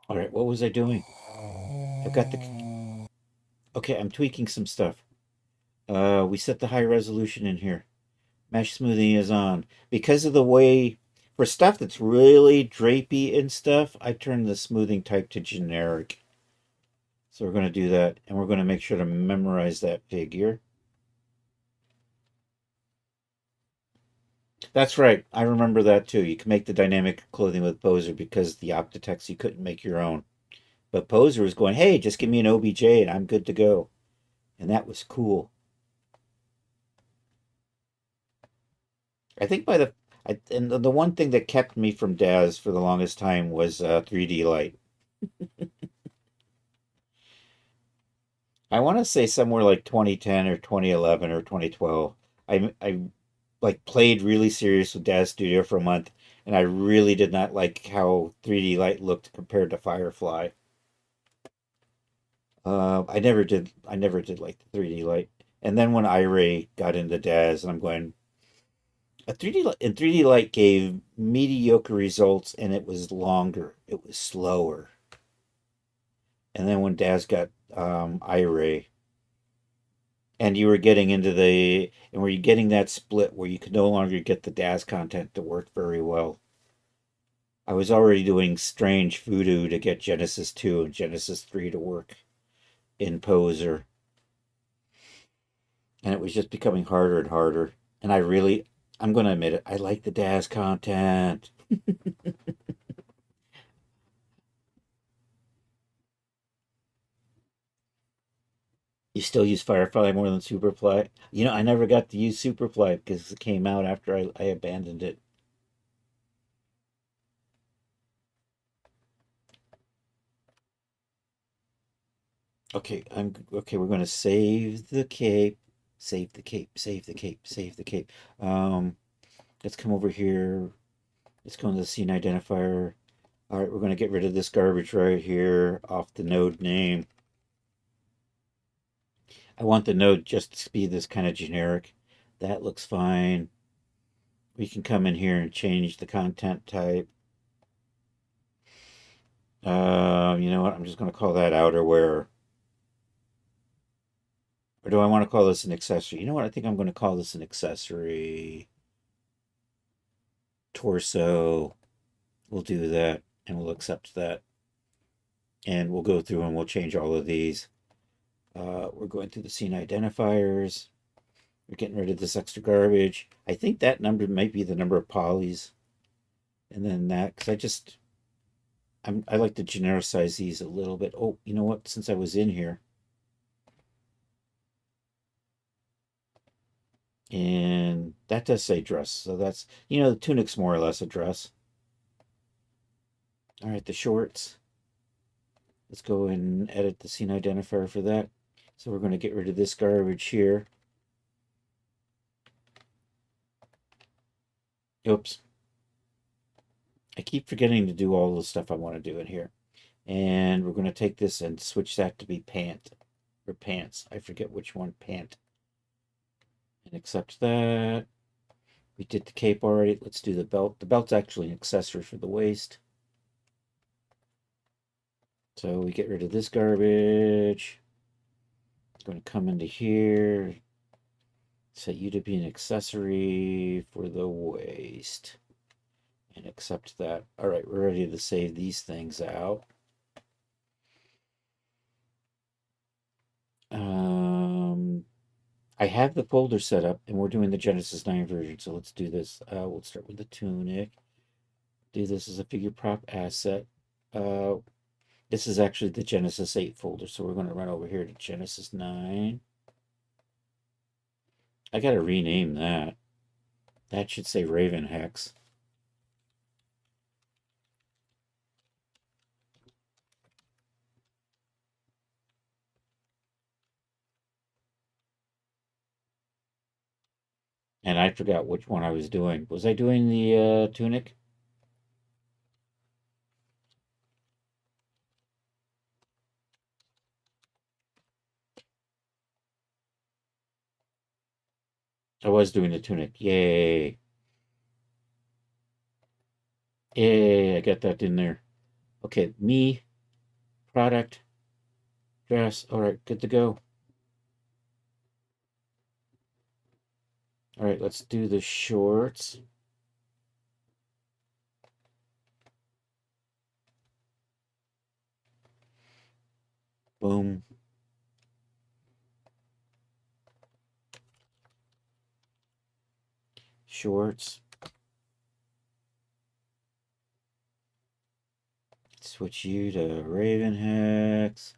All right, what was I doing? I've got the. Okay, I'm tweaking some stuff. We set the high resolution in here. Mesh smoothing is on. Because of the way, for stuff that's really drapey and stuff, I turn the smoothing type to generic. So we're going to do that, and we're going to make sure to memorize that figure. That's right. I remember that too. You can make the dynamic clothing with Poser because the Optitex you couldn't make your own. But Poser was going, hey, just give me an OBJ and I'm good to go. And that was cool. I think and the one thing that kept me from Daz for the longest time was 3D light. I want to say somewhere like 2010 or 2011 or 2012. I like played really serious with Daz Studio for a month, and I really did not like how 3D light looked compared to Firefly. I never did like the 3D light. And then when iRay got into Daz, and I'm going, a 3D light, and 3D light gave mediocre results, and it was longer, it was slower. And then when Daz got iRay, and you were getting into and were you getting that split where you could no longer get the Daz content to work very well. I was already doing strange voodoo to get Genesis 2 and Genesis 3 to work in Poser, and it was just becoming harder and harder. And I'm going to admit it, I like the Daz content. You still use Firefly more than Superfly? You know, I never got to use Superfly because it came out after I abandoned it. Okay, okay. We're going to save the cape, save the cape, save the cape, save the cape. Um, let's come over here. Let's go into the scene identifier. All right, we're going to get rid of this garbage right here off the node name. I want the node just to be this kind of generic. That looks fine. we can come in here and change the content type. You know what? I'm just going to call that outerwear. Or do I want to call this an accessory? You know what? I think I'm going to call this an accessory. Torso. We'll do that and we'll accept that. And we'll go through and we'll change all of these. We're going through the scene identifiers. We're getting rid of this extra garbage. I think that number might be the number of polys. And then that, because I like to genericize these a little bit. Oh, you know what? Since I was in here, and that does say dress. So that's, the tunic's more or less a dress. All right, the shorts. Let's go and edit the scene identifier for that. So we're going to get rid of this garbage here. Oops. I keep forgetting to do all the stuff I want to do in here. And we're going to take this and switch that to be pant or pants. I forget which one, pant. And accept that. We did the cape already. Let's do the belt. The belt's actually an accessory for the waist. So we get rid of this garbage. Going to come into here. Set you to be an accessory for the waist. And accept that. All right, we're ready to save these things out. I have the folder set up and we're doing the Genesis 9 version. So let's do this. We'll start with the tunic. Do this as a figure prop asset. This is actually the Genesis 8 folder. So we're going to run over here to Genesis 9. I got to rename that. That should say Raven Hex. And I forgot which one I was doing. Was I doing the tunic? I was doing the tunic. Yay. Yay, I got that in there. Okay, me, product, dress. All right, good to go. All right, let's do the shorts. Boom. Shorts. Switch you to Raven Hex.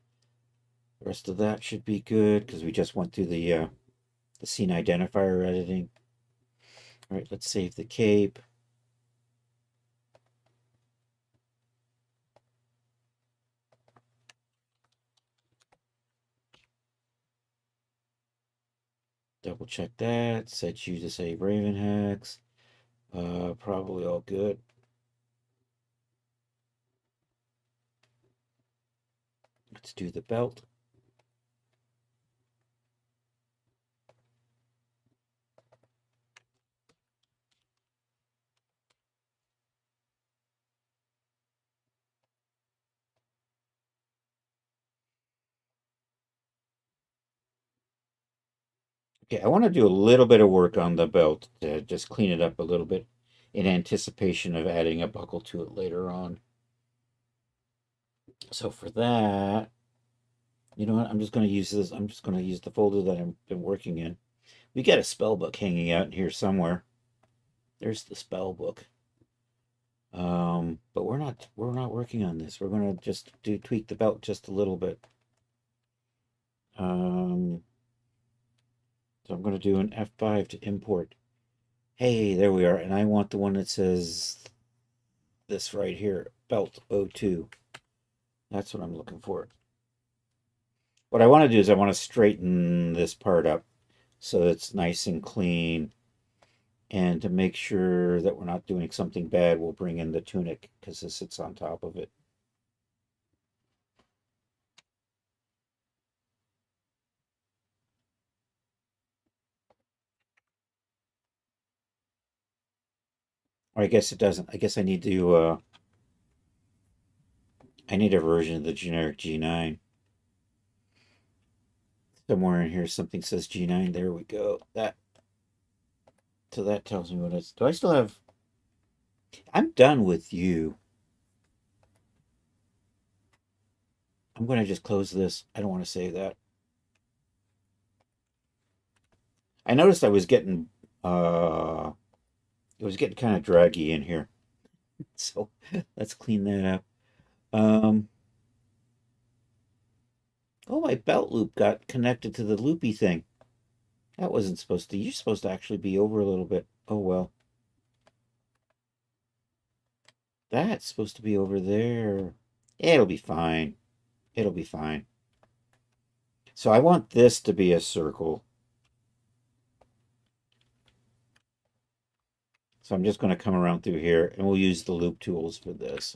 The rest of that should be good because we just went through the scene identifier editing. All right, let's save the cape. Double check that. Set you to save Raven Hex. Probably all good. Let's do the belt. Okay, I want to do a little bit of work on the belt to just clean it up a little bit in anticipation of adding a buckle to it later on. So for that, you know what? I'm just going to use this. I'm just going to use the folder that I've been working in. We got a spell book hanging out in here somewhere. There's the spell book. But we're not working on this. We're going to just tweak the belt just a little bit. So I'm going to do an F5 to import. Hey, there we are. And I want the one that says this right here, belt 02. That's what I'm looking for. What I want to do is I want to straighten this part up so it's nice and clean. And to make sure that we're not doing something bad, we'll bring in the tunic because this sits on top of it. Or I guess it doesn't. I guess I need to, I need a version of the generic G9. Somewhere in here something says G9. There we go. So that tells me what it's. Do I still have. I'm done with you. I'm going to just close this. I don't want to save that. I noticed I was getting. It was getting kind of draggy in here. So let's clean that up. Um, oh, my belt loop got connected to the loopy thing. That wasn't supposed to. You're supposed to actually be over a little bit. Oh, well. That's supposed to be over there. It'll be fine. It'll be fine. So I want this to be a circle. So I'm just going to come around through here and we'll use the loop tools for this.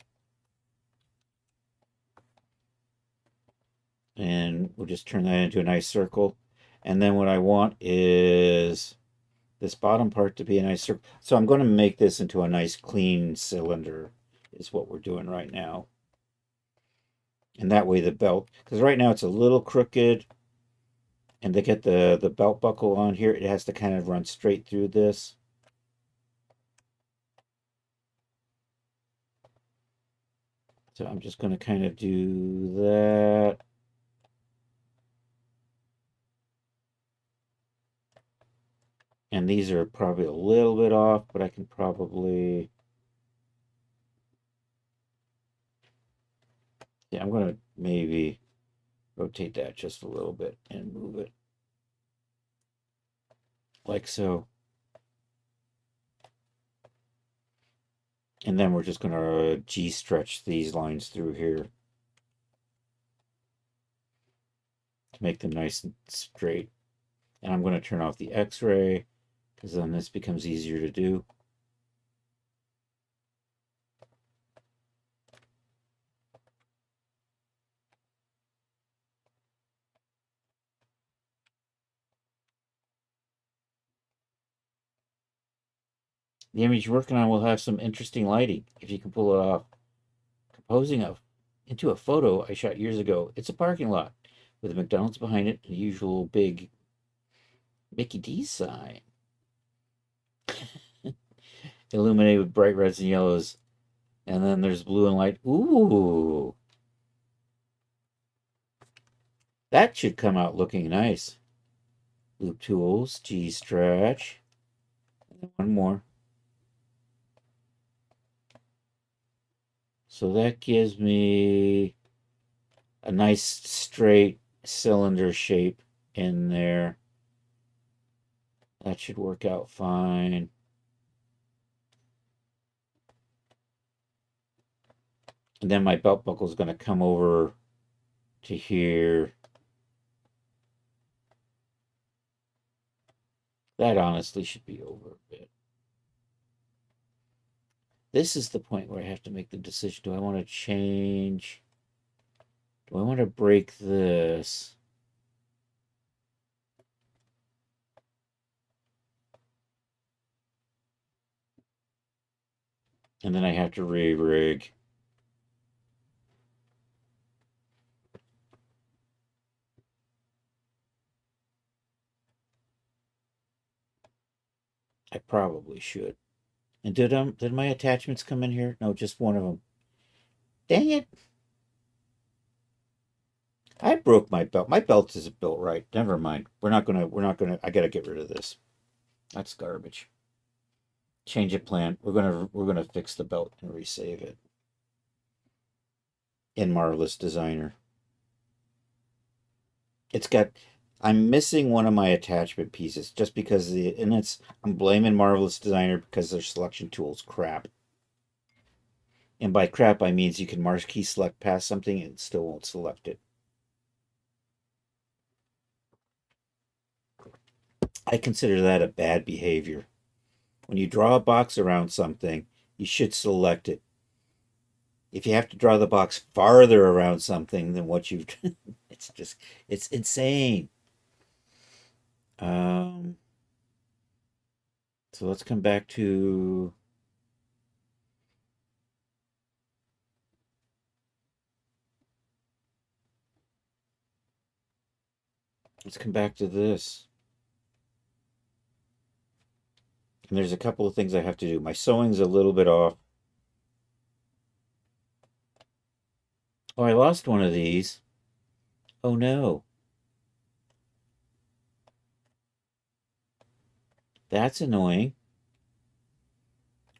And we'll just turn that into a nice circle. And then what I want is this bottom part to be a nice circle. So I'm going to make this into a nice clean cylinder is what we're doing right now. And that way the belt, because right now it's a little crooked, and to get the belt buckle on here, it has to kind of run straight through this. So I'm just going to kind of do that. And these are probably a little bit off, but I can probably... Yeah, I'm going to maybe rotate that just a little bit and move it like so. And then we're just going to G-stretch these lines through here to make them nice and straight. And I'm going to turn off the X-ray because then this becomes easier to do. The image you're working on will have some interesting lighting if you can pull it off. Into a photo I shot years ago. It's a parking lot with a McDonald's behind it and the usual big Mickey D sign. Illuminated with bright reds and yellows. And then there's blue and light. Ooh. That should come out looking nice. Loop tools, G stretch. And one more. So that gives me a nice straight cylinder shape in there. That should work out fine. And then my belt buckle is going to come over to here. That honestly should be over a bit. This is the point where I have to make the decision. Do I want to change? Do I want to break this? And then I have to re-rig. I probably should. And did my attachments come in here? No, just one of them. Dang it. I broke my belt. My belt isn't built right. Never mind. We're not gonna I gotta get rid of this. That's garbage. Change of plan. We're gonna fix the belt and resave it. In Marvelous Designer. It's got I'm missing one of my attachment pieces just because I'm blaming Marvelous Designer because their selection tool's crap. And by crap I means you can marquee select past something and it still won't select it. I consider that a bad behavior. When you draw a box around something, you should select it. If you have to draw the box farther around something than what you've it's insane. So let's come back to Let's come back to this. And there's a couple of things I have to do. My sewing's a little bit off. Oh, I lost one of these. Oh no. That's annoying.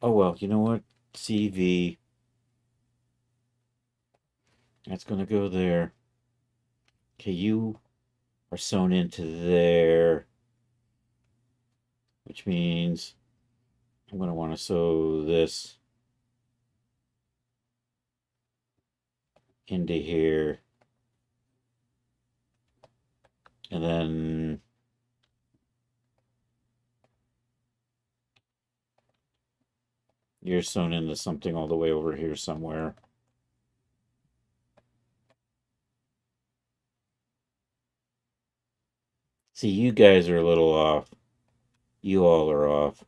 Oh well, you know what? CV. That's going to go there. Okay, you are sewn into there, which means I'm going to want to sew this into here. And then you're sewn into something all the way over here somewhere. See, you guys are a little off. You all are off.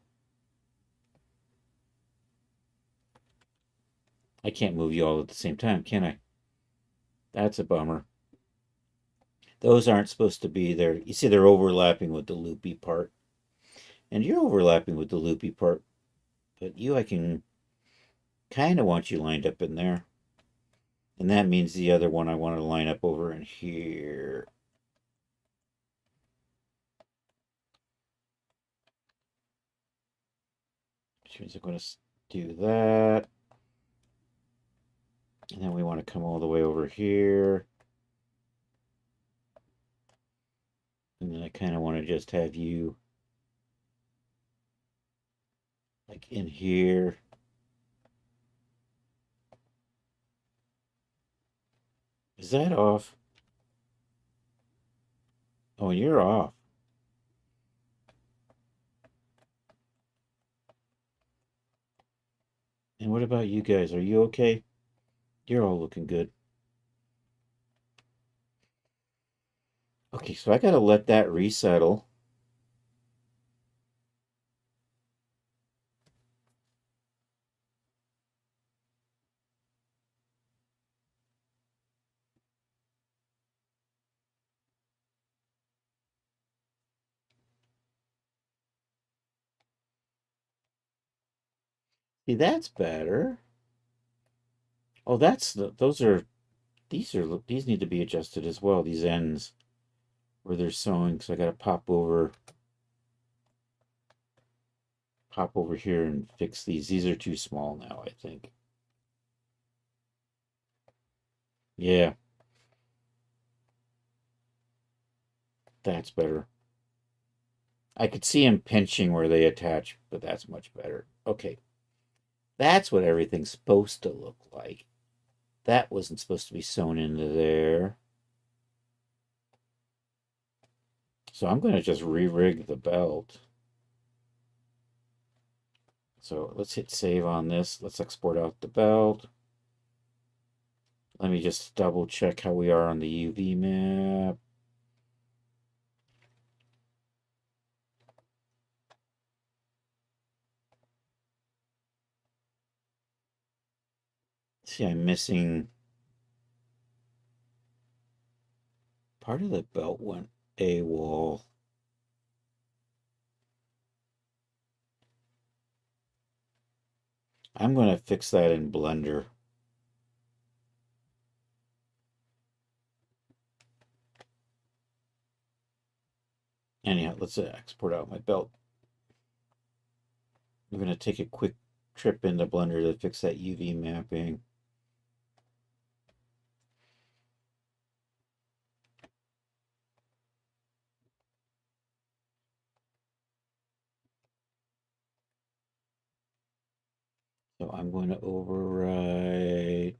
I can't move you all at the same time, can I? That's a bummer. Those aren't supposed to be there. You see, they're overlapping with the loopy part. And you're overlapping with the loopy part. But you, I can kind of want you lined up in there. And that means the other one I want to line up over in here. Which means I'm going to do that. And then we want to come all the way over here. And then I kind of want to just have you like in here. Is that off? Oh, you're off. And what about you guys? Are you okay? You're all looking good. Okay, so I gotta let that resettle. See, that's better. Oh, these need to be adjusted as well. These ends where they're sewing. So I gotta pop over here and fix these. These are too small now, I think. Yeah, that's better. I could see them pinching where they attach, but that's much better. Okay, that's what everything's supposed to look like. That wasn't supposed to be sewn into there. So I'm going to just re-rig the belt. So let's hit save on this. Let's export out the belt. Let me just double check how we are on the UV map. See, I'm missing part of the belt went AWOL. I'm going to fix that in Blender. Anyhow, let's export out my belt. I'm going to take a quick trip into Blender to fix that UV mapping. So I'm going to override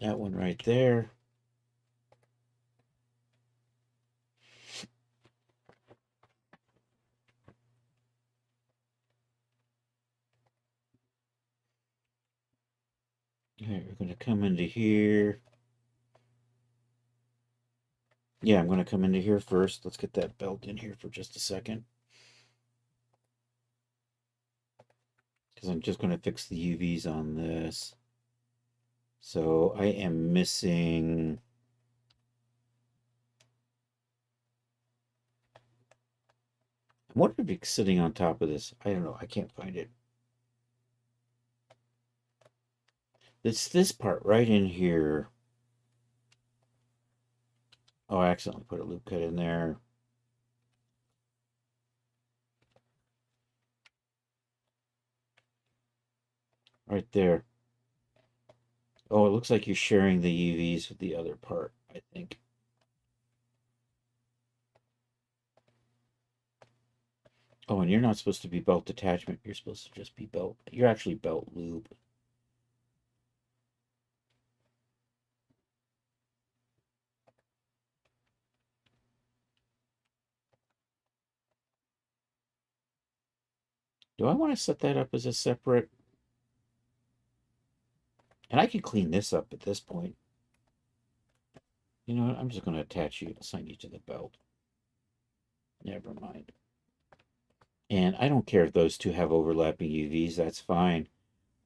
that one right there. All right, we're going to come into here. Yeah, I'm going to come into here first. Let's get that belt in here for just a second. Because I'm just going to fix the UVs on this. So I am missing I wonder if it's sitting on top of this. I don't know. I can't find it. It's this part right in here. Oh, I accidentally put a loop cut in there. Right there. Oh, it looks like you're sharing the UVs with the other part, I think. Oh, and you're not supposed to be belt attachment. You're supposed to just be belt. You're actually belt lube. Do I want to set that up as a separate? And I can clean this up at this point. You know what? I'm just going to attach you, assign you to the belt. Never mind. And I don't care if those two have overlapping UVs. That's fine.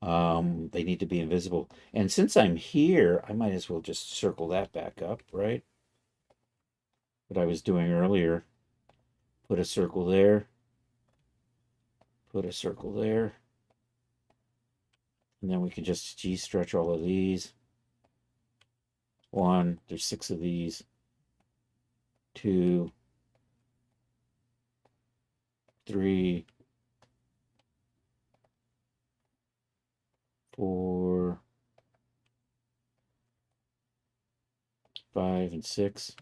They need to be invisible. And since I'm here, I might as well just circle that back up, right? What I was doing earlier. Put a circle there. Put a circle there. And then we can just G-stretch all of these. One, there's 6 of these. 2, 3, 4, 5, and 6.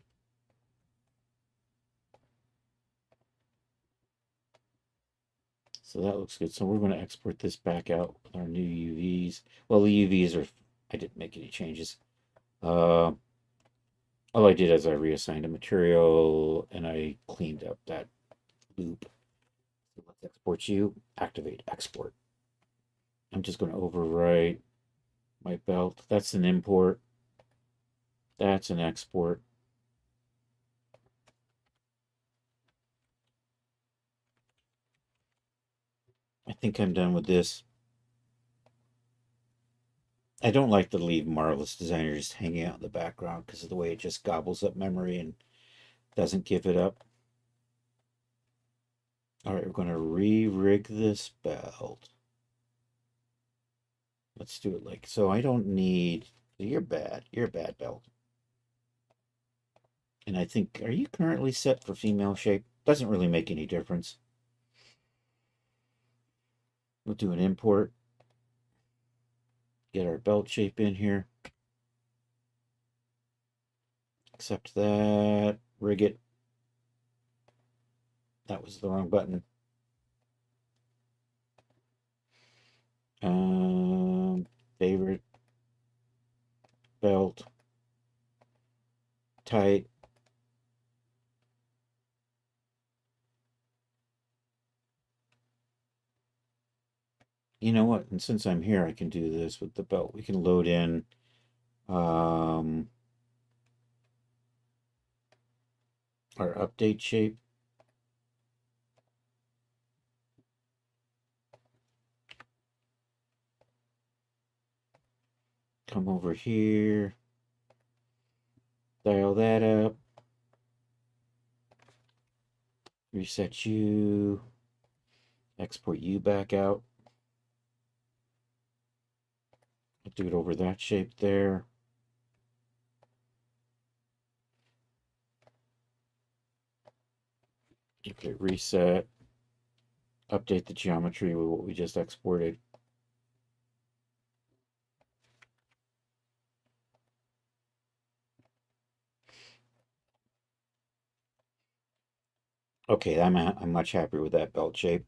So that looks good. So we're going to export this back out with our new UVs. Well, the UVs are, I didn't make any changes. All I did is I reassigned a material and I cleaned up that loop. So let's export you, activate export. I'm just going to overwrite my belt. That's an import. That's an export. I think I'm done with this. I don't like to leave Marvelous Designer just hanging out in the background because of the way it just gobbles up memory and doesn't give it up. All right, we're going to re-rig this belt. Let's do it like so. I don't need. You're bad. You're a bad belt. And I think, are you currently set for female shape? Doesn't really make any difference. We'll do an import. Get our belt shape in here. Accept that. Rig it. That was the wrong button. Favorite belt. Tight. You know what? And since I'm here, I can do this with the belt. We can load in our update shape. Come over here. Dial that up. Reset you. Export you back out. I'll do it over that shape there. Okay, reset. Update the geometry with what we just exported. Okay, I'm much happier with that belt shape.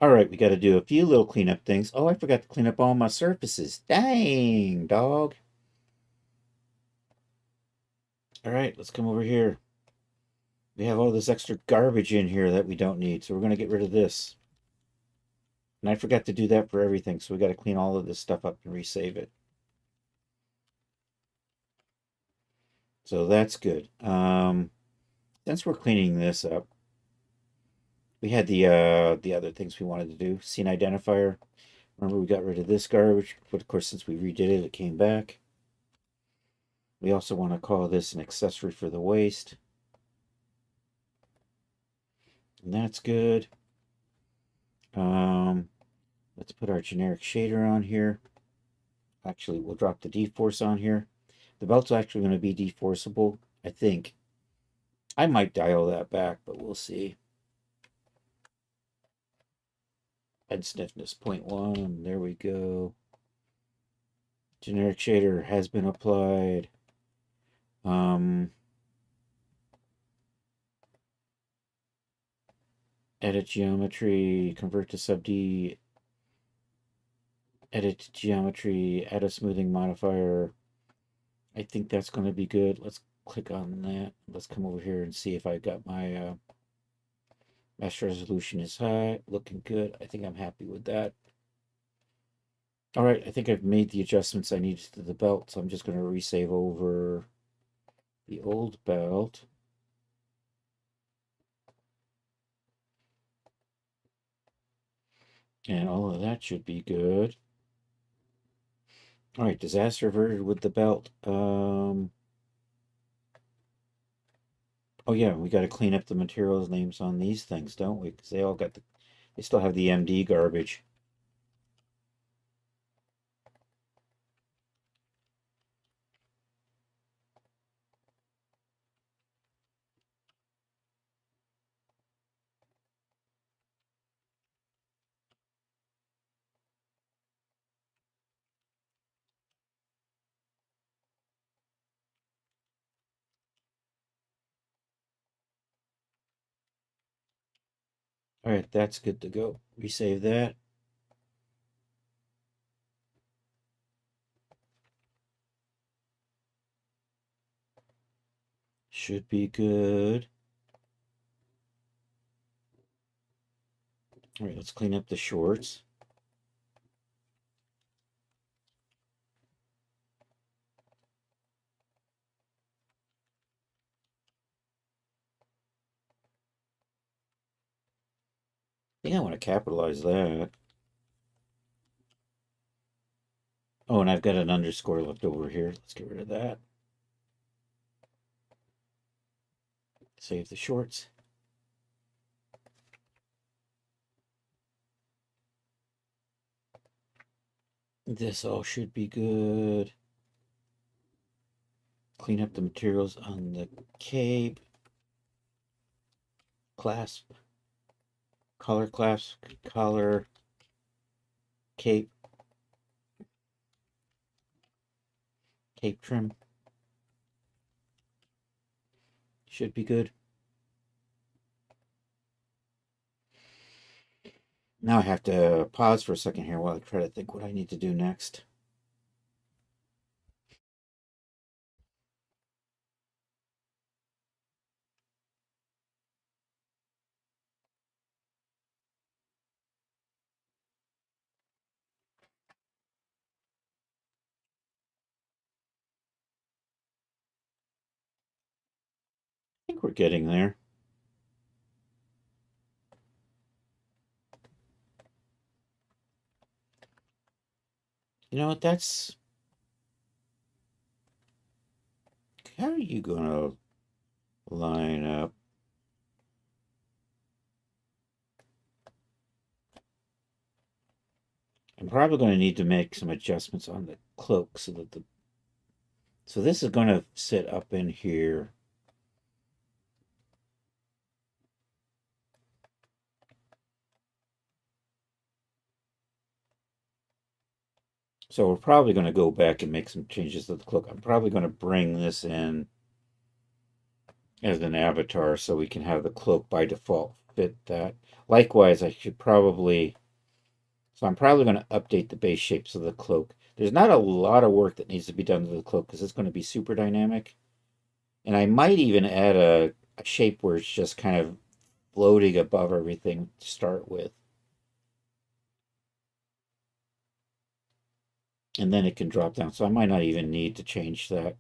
All right, we got to do a few little cleanup things. Oh, I forgot to clean up all my surfaces. Dang, dog. All right, let's come over here. We have all this extra garbage in here that we don't need, so we're going to get rid of this. And I forgot to do that for everything, so we got to clean all of this stuff up and resave it. So that's good. Since we're cleaning this up, we had the other things we wanted to do. Scene identifier. Remember, we got rid of this garbage, but of course, since we redid it, it came back. We also want to call this an accessory for the waist. And that's good. Let's put our generic shader on here. Actually, we'll drop the D-force on here. The belt's actually going to be deforceable, I think. I might dial that back, but we'll see. Head stiffness 0.1. There we go. Generic shader has been applied. Edit geometry, convert to sub D, edit geometry, add a smoothing modifier. I think that's going to be good. Let's click on that. Let's come over here and see if I got my mesh resolution is high. Looking good. I think I'm happy with that. All right, I think I've made the adjustments I needed to the belt, so I'm just going to resave over the old belt. And all of that should be good. All right, disaster averted with the belt. Oh yeah, we got to clean up the materials names on these things, don't we? Because they all got they still have the MD garbage. All right, that's good to go. Resave that. Should be good. All right, let's clean up the shorts. I think I want to capitalize that. Oh, and I've got an underscore left over here. Let's get rid of that. Save the shorts. This all should be good. Clean up the materials on the cape. Clasp. Collar clasp. Collar. Cape. Cape trim. Should be good. Now I have to pause for a second here while I try to think what I need to do next. I think we're getting there. You know what? That's. How are you going to line up? I'm probably going to need to make some adjustments on the cloak so that the. So this is going to sit up in here. So we're probably going to go back and make some changes to the cloak. I'm probably going to bring this in as an avatar so we can have the cloak by default fit that. Likewise, I should probably, so I'm probably going to update the base shapes of the cloak. There's not a lot of work that needs to be done to the cloak because it's going to be super dynamic. And I might even add a shape where it's just kind of floating above everything to start with. And then it can drop down. So I might not even need to change that.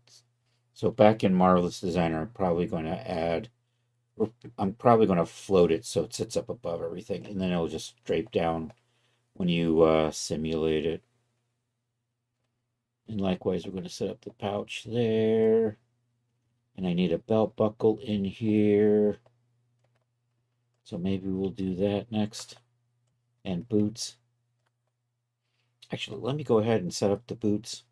So back in Marvelous Designer, I'm probably going to float it so it sits up above everything, and then it'll just drape down when you simulate it. And likewise, we're going to set up the pouch there. And I need a belt buckle in here. So maybe we'll do that next. And boots. Actually, let me go ahead and set up the boots.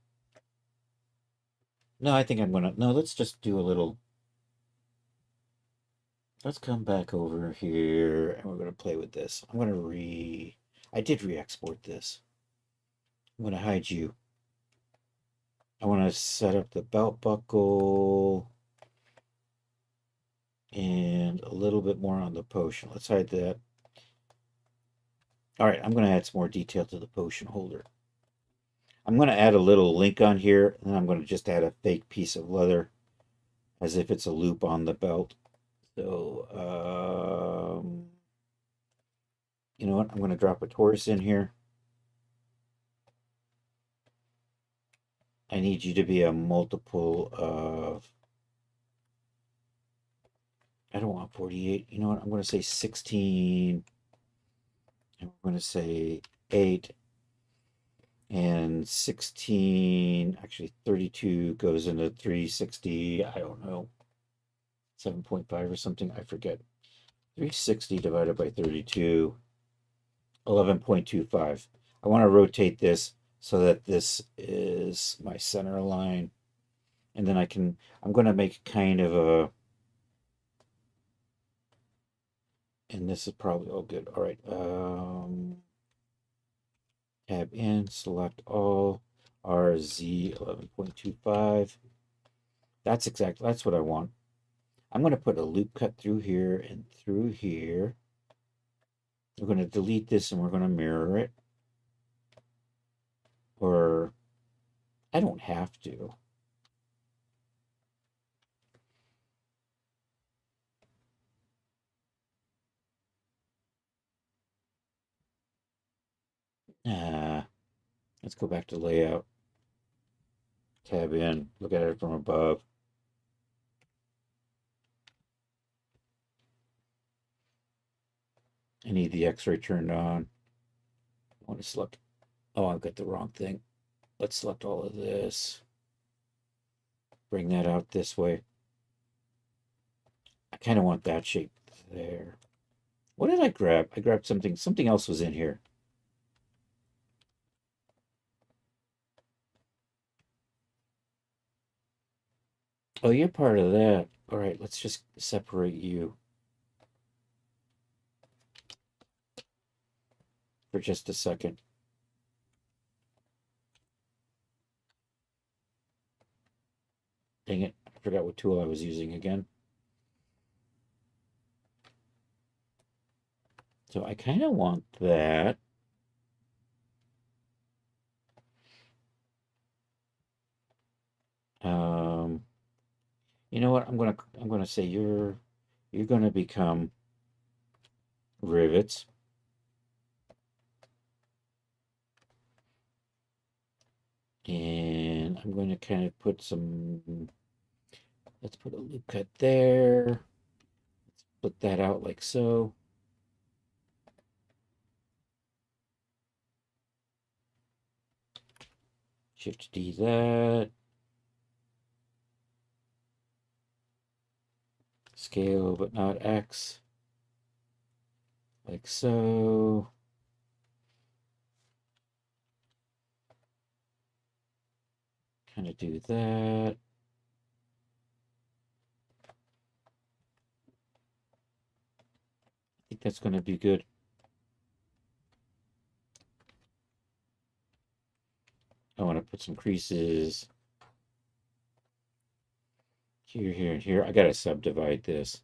No, I think I'm going to... No, let's just do a little... Let's come back over here and we're going to play with this. I'm going to I did re-export this. I'm going to hide you. I want to set up the belt buckle and a little bit more on the potion. Let's hide that. All right, I'm going to add some more detail to the potion holder. I'm going to add a little link on here, and I'm going to just add a fake piece of leather as if it's a loop on the belt. So, you know what? I'm going to drop a Taurus in here. I need you to be a multiple of... I don't want 48. You know what? I'm going to say 16. And we're going to say 8. And 16, actually 32 goes into 360. I don't know. 7.5 or something. I forget. 360 divided by 32. 11.25. I want to rotate this so that this is my center line. And then I'm going to make kind of a, and this is probably all good. All right. Tab in, select all, RZ 11.25. That's what I want. I'm going to put a loop cut through here and through here. We're going to delete this and we're going to mirror it. Or I don't have to. Let's go back to layout. Tab in, look at it from above. I need the X-ray turned on. I want to select, oh, I've got the wrong thing. Let's select all of this. Bring that out this way. I kind of want that shape there. What did I grab? I grabbed something. Something else was in here. Oh, you're part of that. All right, let's just separate you for just a second. Dang it, I forgot what tool I was using again. So I kind of want that. You know what? I'm gonna say you're gonna become rivets. And I'm going to kind of put some, let's put a loop cut there. Let's split that out like so. Shift D that. Scale, but not X. Like so. Kind of do that. I think that's going to be good. I want to put some creases here, here, and here. I got to subdivide this.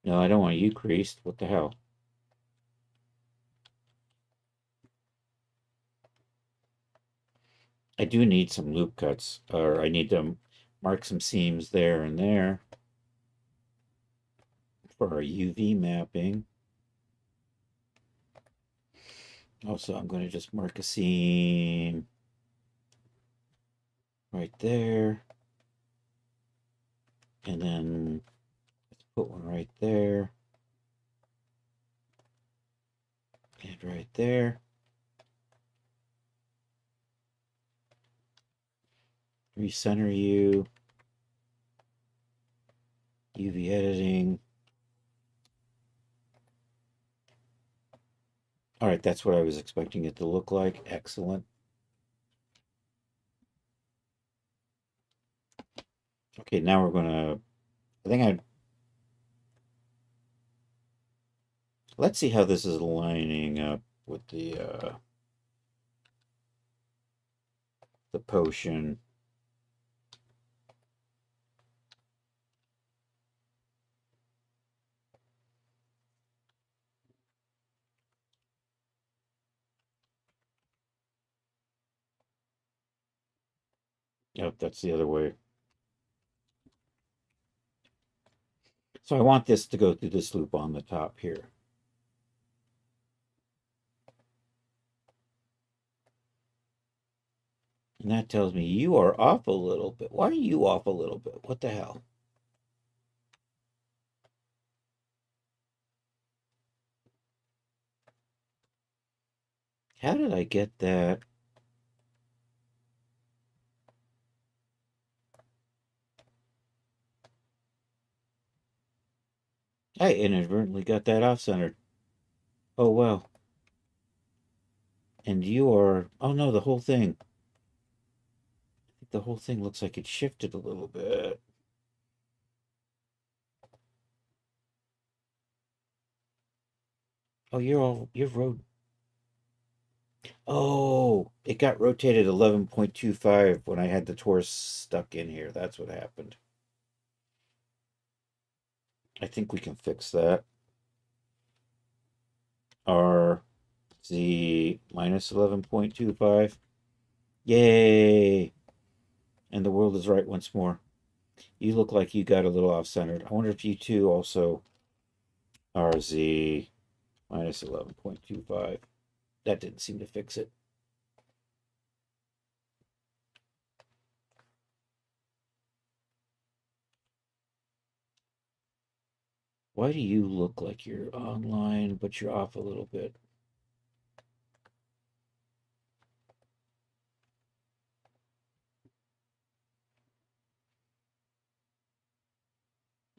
No, I don't want you creased. What the hell? I do need some loop cuts, or I need to mark some seams there and there for our UV mapping. Also, I'm going to just mark a seam right there. And then let's put one right there. And right there. Recenter you. UV editing. All right, that's what I was expecting it to look like. Excellent. Okay, now we're gonna, let's see how this is lining up with the potion. Yep, that's the other way. So I want this to go through this loop on the top here. And that tells me you are off a little bit. Why are you off a little bit? What the hell? How did I get that? I inadvertently got that off-centered. Oh, well. And you are... Oh, no, the whole thing. I think the whole thing looks like it shifted a little bit. Oh, you're. Oh, it got rotated 11.25 when I had the Taurus stuck in here. That's what happened. I think we can fix that. RZ minus 11.25. Yay! And the world is right once more. You look like you got a little off-centered. I wonder if you two also RZ minus 11.25. That didn't seem to fix it. Why do you look like you're online, but you're off a little bit?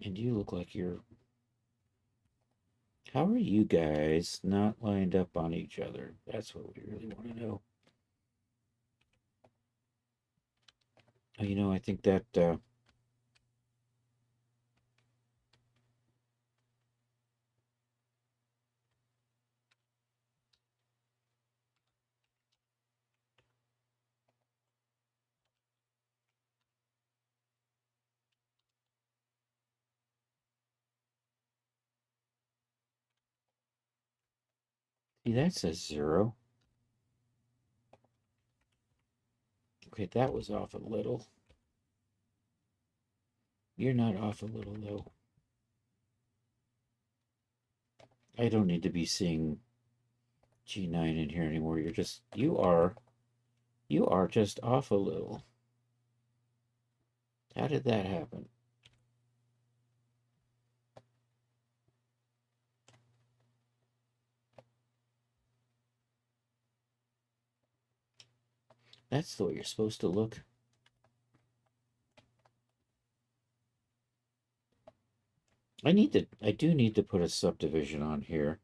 And you look like you're... How are you guys not lined up on each other? That's what we really want to know. Oh, I think that... See, that says 0. Okay, that was off a little. You're not off a little, though. I don't need to be seeing G9 in here anymore. You are just off a little. How did that happen? That's the way you're supposed to look. I do need to put a subdivision on here.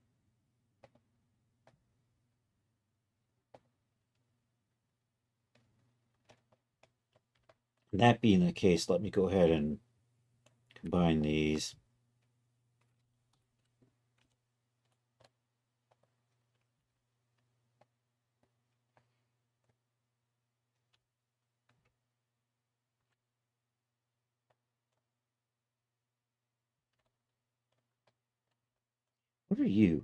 That being the case, let me go ahead and combine these. What are you?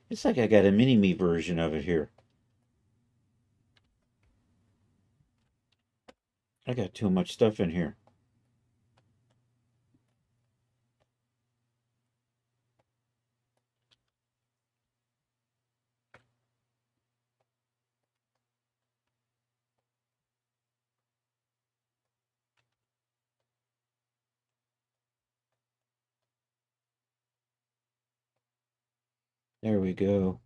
It's like I got a mini-me version of it here. I got too much stuff in here. There we go.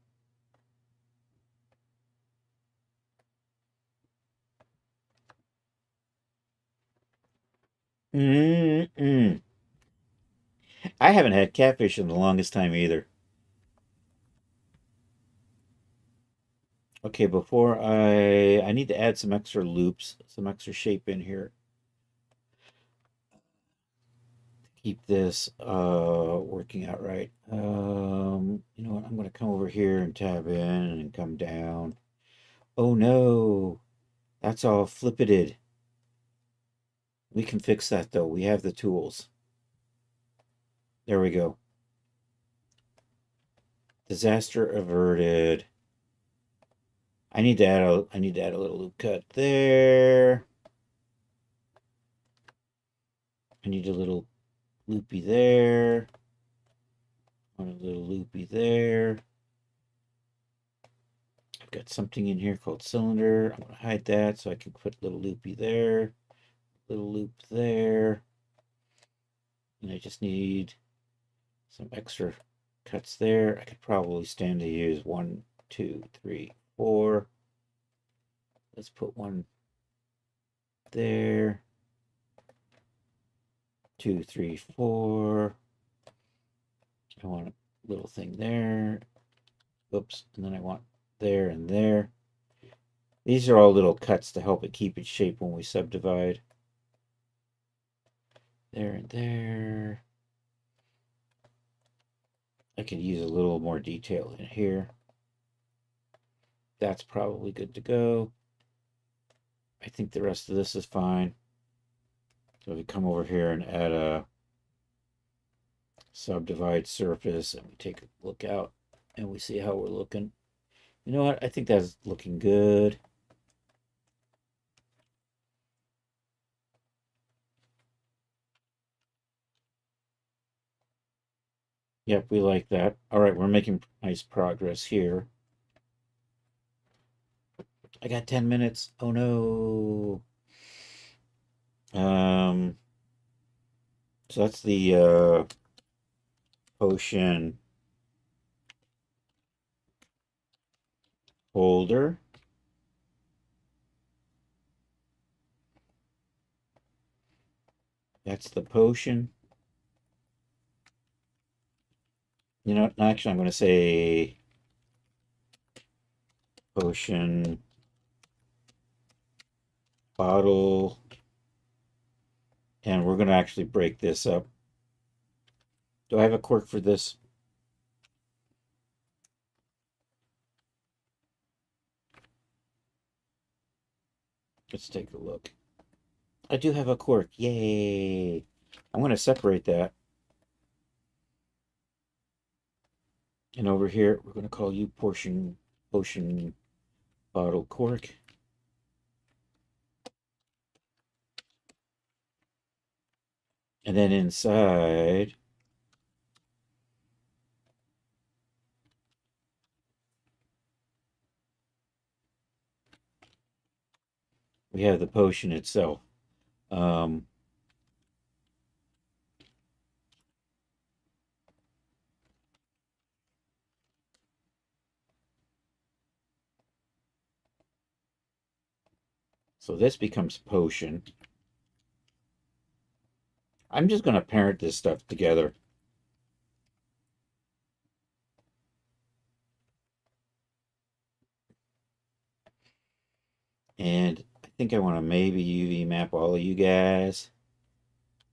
Mm-mm. I haven't had catfish in the longest time either. Okay, before I need to add some extra loops, some extra shape in here. Keep this working out right. You know what? I'm gonna come over here and tab in and come down. Oh no, that's all flippited. We can fix that though. We have the tools. There we go. Disaster averted. I need to add a little loop cut there. I need a little loopy there. A little loopy there. I've got something in here called cylinder. I'm gonna hide that so I can put little loopy there, little loop there. And I just need some extra cuts there. I could probably stand to use 1, 2, 3, 4. Let's put one there. 2, 3, 4. I want a little thing there. Oops. And then I want there and there. These are all little cuts to help it keep its shape when we subdivide. There and there. I could use a little more detail in here. That's probably good to go. I think the rest of this is fine. So if we come over here and add a subdivide surface and we take a look out and we see how we're looking. You know what? I think that's looking good. Yep, we like that. All right, we're making nice progress here. I got 10 minutes. Oh no. So that's the potion holder. That's the potion. You know, actually, I'm going to say potion bottle. And we're going to actually break this up. Do I have a cork for this? Let's take a look. I do have a cork. Yay. I'm going to separate that. And over here, we're going to call you potion bottle cork. And then inside, we have the potion itself. So this becomes potion. I'm just going to parent this stuff together. And I think I want to maybe UV map all of you guys.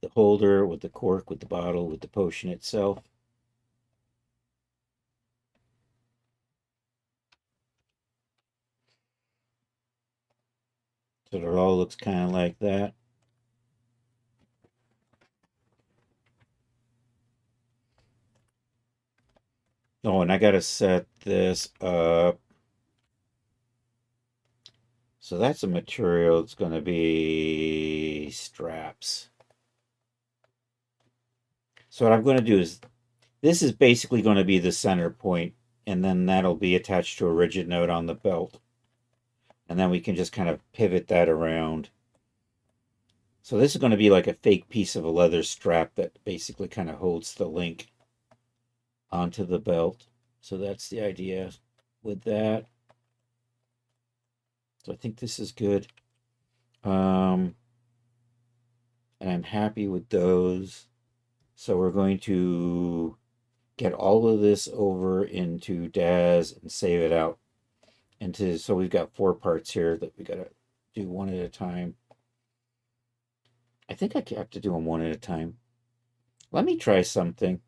The holder with the cork, with the bottle, with the potion itself. So it all looks kind of like that. Oh, and I got to set this up. So that's a material that's going to be straps. So what I'm going to do is, this is basically going to be the center point, and then that'll be attached to a rigid node on the belt. And then we can just kind of pivot that around. So this is going to be like a fake piece of a leather strap that basically kind of holds the link onto the belt. So that's the idea with that. So I think this is good. And I'm happy with those. So we're going to get all of this over into DAS and save it out. So we've got 4 parts here that we gotta do one at a time. I think I have to do them one at a time. Let me try something.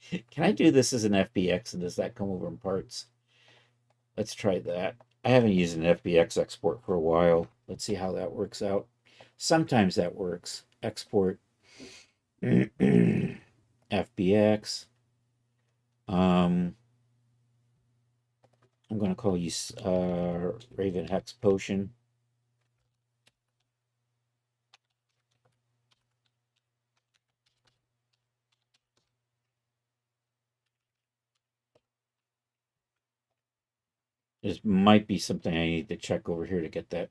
Can I do this as an FBX and does that come over in parts? Let's try that. I haven't used an FBX export for a while. Let's see how that works out. Sometimes that works. Export FBX. I'm going to call you Raven Hex Potion. This might be something I need to check over here to get that.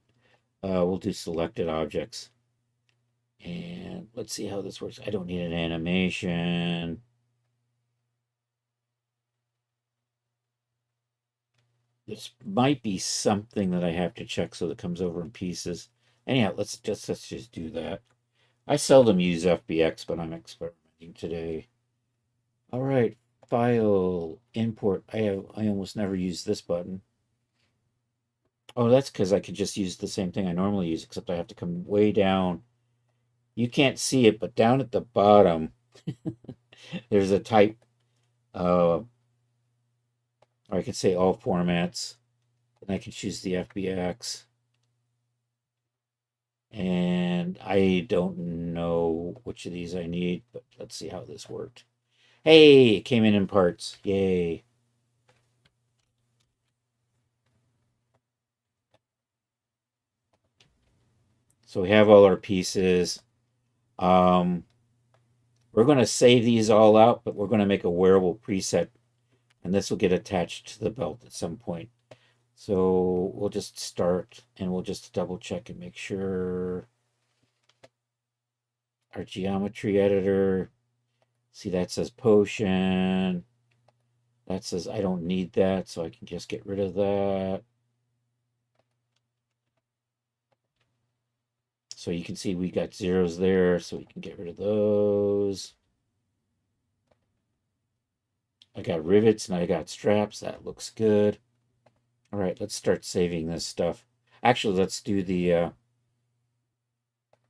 We'll do selected objects. And let's see how this works. I don't need an animation. This might be something that I have to check so that it comes over in pieces. Anyhow, let's just do that. I seldom use FBX, but I'm experimenting today. All right, file import. I almost never use this button. Oh, that's because I could just use the same thing I normally use, except I have to come way down. You can't see it, but down at the bottom, there's a type, or I could say all formats, and I can choose the FBX. And I don't know which of these I need, but let's see how this worked. Hey, it came in parts. Yay. So we have all our pieces. Um, we're going to save these all out, but we're going to make a wearable preset, and this will get attached to the belt at some point. So we'll just start, and we'll just double check and make sure our geometry editor, see that says potion. That says I don't need that, so I can just get rid of that. So you can see we got zeros there, so we can get rid of those. I got rivets and I got straps. That looks good. All right, let's start saving this stuff. Actually, let's do the,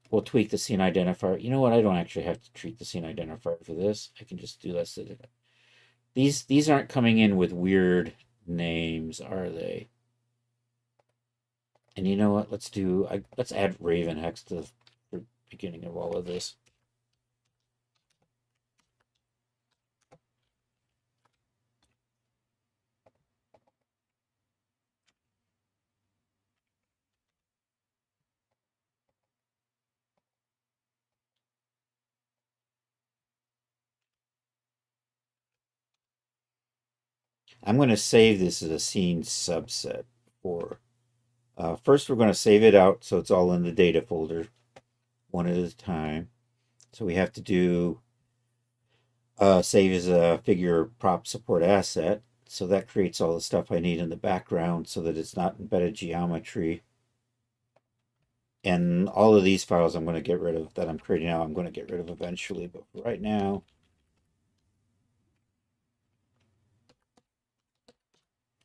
we'll tweak the scene identifier. You know what? I don't actually have to treat the scene identifier for this. I can just do this. These aren't coming in with weird names, are they? And you know what? Let's add Raven Hex to the beginning of all of this. I'm going to save this as a scene subset for. First, we're going to save it out so it's all in the data folder, one at a time. So we have to do save as a figure prop support asset. So that creates all the stuff I need in the background so that it's not embedded geometry. And all of these files I'm going to get rid of that I'm creating now, I'm going to get rid of eventually. But for right now,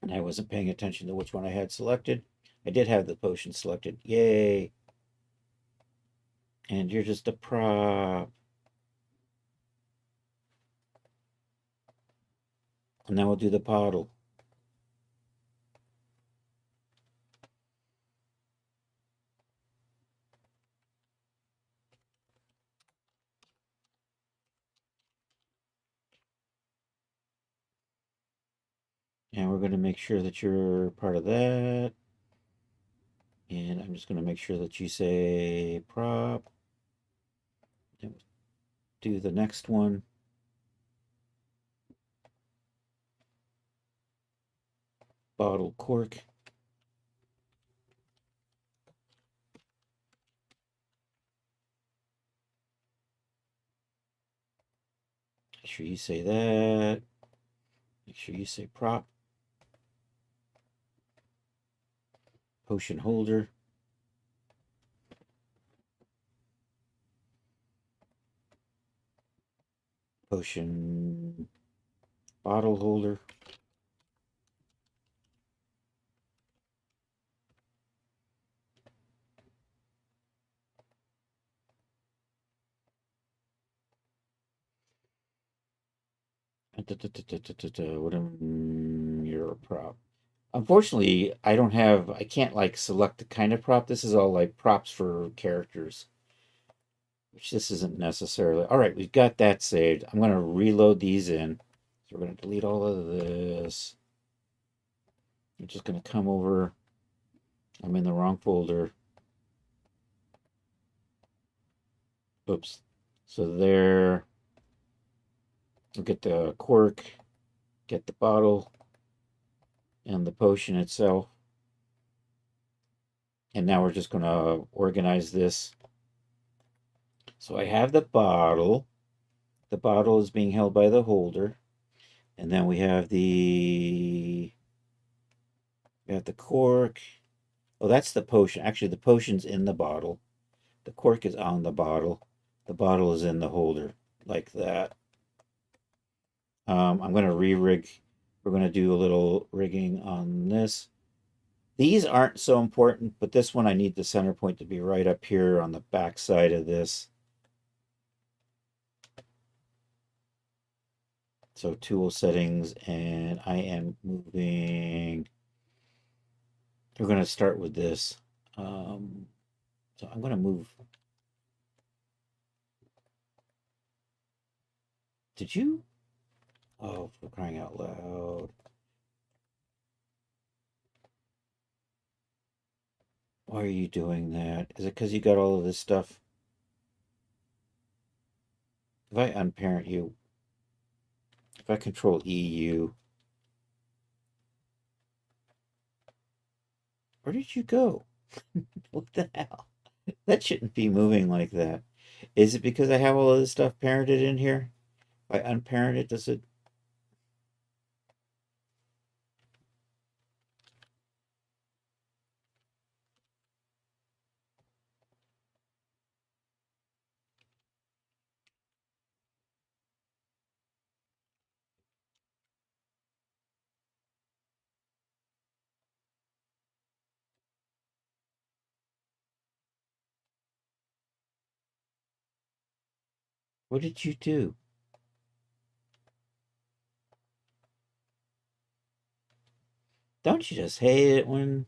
and I wasn't paying attention to which one I had selected. I did have the potion selected. Yay. And you're just a prop. And now we'll do the bottle. And we're going to make sure that you're part of that. And I'm just going to make sure that you say prop. Then do the next one. Bottle cork. Make sure you say that. Make sure you say prop. Potion holder. Potion bottle holder. What you're a prop. Unfortunately, I can't like select the kind of prop. This is all like props for characters, which this isn't necessarily. All right, we've got that saved. I'm going to reload these in. So we're going to delete all of this. I'm just going to come over. I'm in the wrong folder. Oops. So there. We'll get the cork, get the bottle, and the potion itself. And now we're just going to organize this. So I have the bottle. The bottle is being held by the holder. And then we have the cork. Oh, that's the potion. Actually, the potion's in the bottle. The cork is on the bottle. The bottle is in the holder, like that. I'm going to re-rig. We're going to do a little rigging on this. These aren't so important, but this one I need the center point to be right up here on the back side of this. So tool settings, and I am moving. We're going to start with this. So I'm going to move. Did you? Oh, for crying out loud. Why are you doing that? Is it because you got all of this stuff? If I unparent you, if I control EU, where did you go? What the hell? That shouldn't be moving like that. Is it because I have all of this stuff parented in here? If I unparent it, does it? What did you do? Don't you just hate it when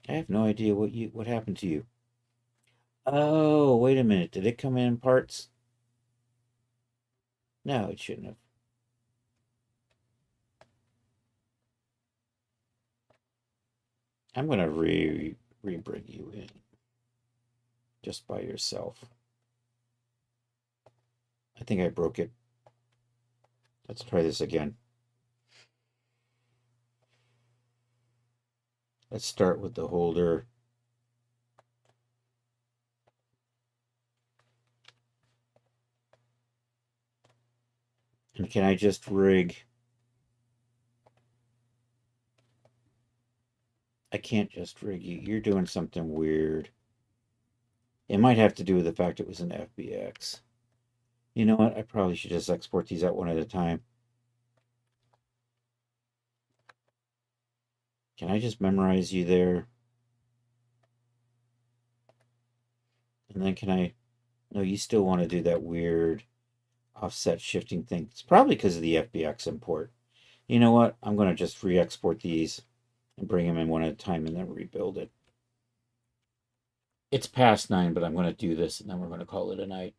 I have no idea what happened to you? Oh, wait a minute. Did it come in parts? No, it shouldn't have. I'm gonna re-bring you in just by yourself. I think I broke it. Let's try this again. Let's start with the holder. And can I just rig? I can't just rig you. You're doing something weird. It might have to do with the fact it was an FBX. You know what? I probably should just export these out one at a time. Can I just memorize you there? And then can I... No, you still want to do that weird offset shifting thing. It's probably because of the FBX import. You know what? I'm going to just re-export these and bring them in one at a time and then rebuild it. It's past 9, but I'm going to do this and then we're going to call it a night.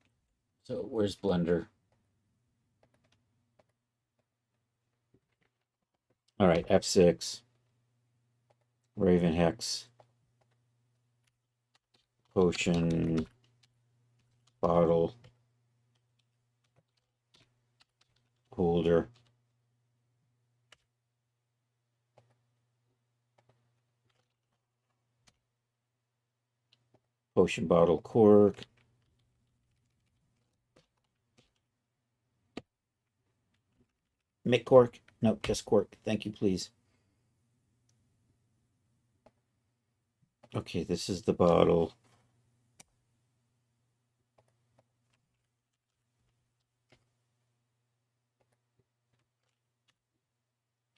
So where's Blender? All right, F6, Raven Hex, Potion, Bottle, Holder, Potion Bottle Cork, Make cork? Nope, just cork. Thank you, please. Okay, this is the bottle.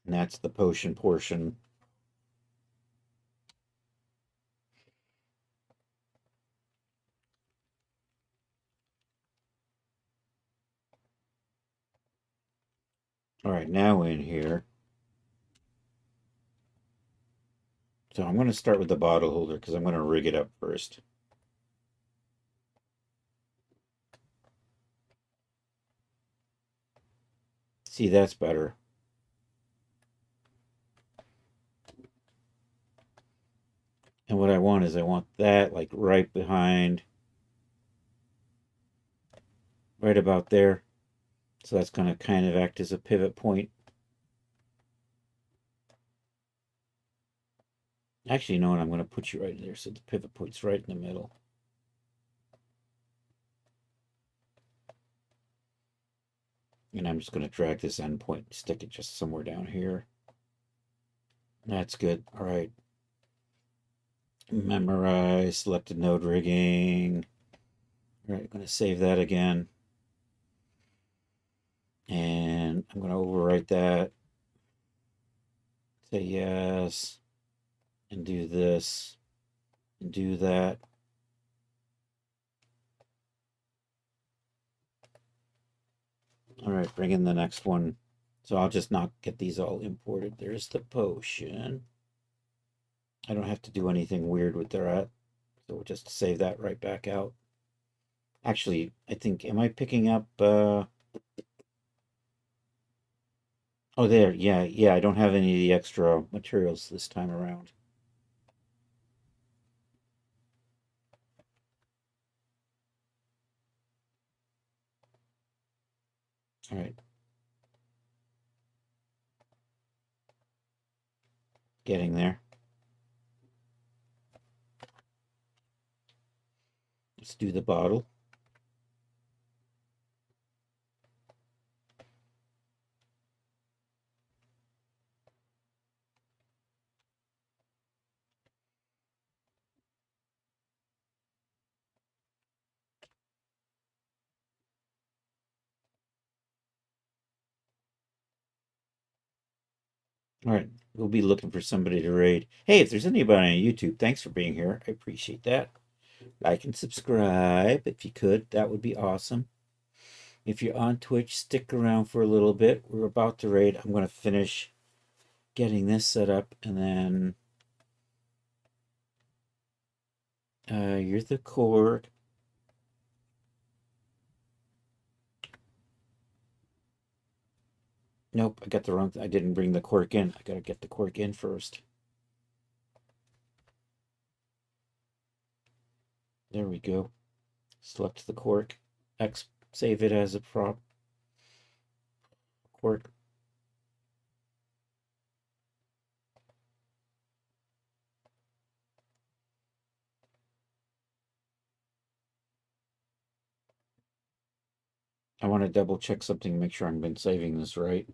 And that's the potion portion. All right, now in here. So I'm going to start with the bottle holder because I'm going to rig it up first. See, that's better. And what I want is I want that like right behind, right about there. So that's going to kind of act as a pivot point. Actually, you know what? I'm going to put you right there so the pivot point's right in the middle. And I'm just going to drag this end point and stick it just somewhere down here. That's good. All right. Memorize, selected node rigging. All right, I'm going to save that again. And I'm going to overwrite that. Say yes. And do this. And do that. All right, bring in the next one. So I'll just not get these all imported. There's the potion. I don't have to do anything weird with that. So we'll just save that right back out. Actually, I think, am I picking up, oh, there, yeah, I don't have any of the extra materials this time around. All right. Getting there. Let's do the bottle. All right, we'll be looking for somebody to raid. Hey, if there's anybody on YouTube, thanks for being here. I appreciate that. Like and subscribe if you could. That would be awesome. If you're on Twitch, stick around for a little bit. We're about to raid. I'm going to finish getting this set up, and then you're the core. Nope, I got the wrong. I didn't bring the cork in. I got to get the cork in first. There we go. Select the cork. Save it as a prop. Cork. I want to double check something, make sure I've been saving this right.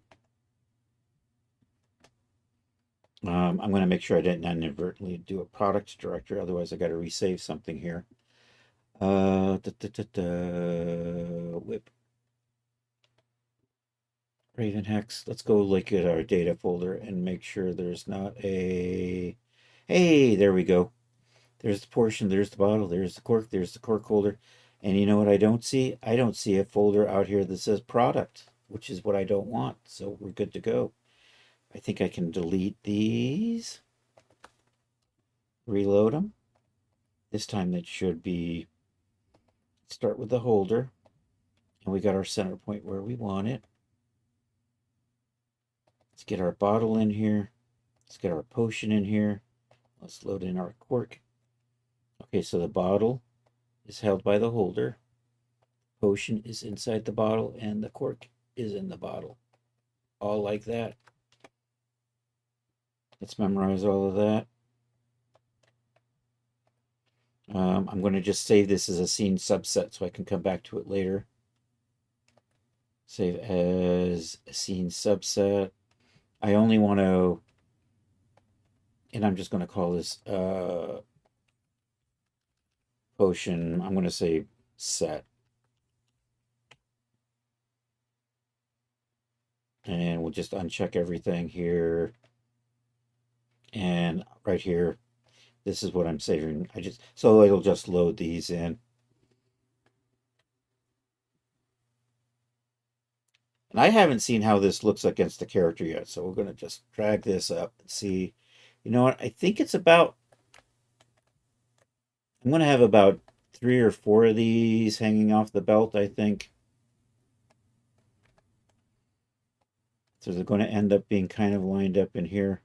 I'm going to make sure I didn't inadvertently do a product directory, otherwise I got to resave something here. Whip. Raven Hex. Let's go look at our data folder and make sure there's not a... Hey, there we go. There's the portion, there's the bottle, there's the cork holder. And you know what I don't see? I don't see a folder out here that says product, which is what I don't want. So we're good to go. I think I can delete these. Reload them. This time that should be... Start with the holder. And we got our center point where we want it. Let's get our bottle in here. Let's get our potion in here. Let's load in our cork. Okay, so the bottle is held by the holder. Potion is inside the bottle, and the cork is in the bottle. All like that. Let's memorize all of that. I'm going to just save this as a scene subset so I can come back to it later. Save as a scene subset. I only want to, and I'm just going to call this potion. I'm going to say set. And we'll just uncheck everything here. And right here, this is what I'm saving. So it'll just load these in. And I haven't seen how this looks against the character yet, so we're going to just drag this up and see. You know what? I think it's about, I'm going to have about 3 or 4 of these hanging off the belt, I think. So they're going to end up being kind of lined up in here.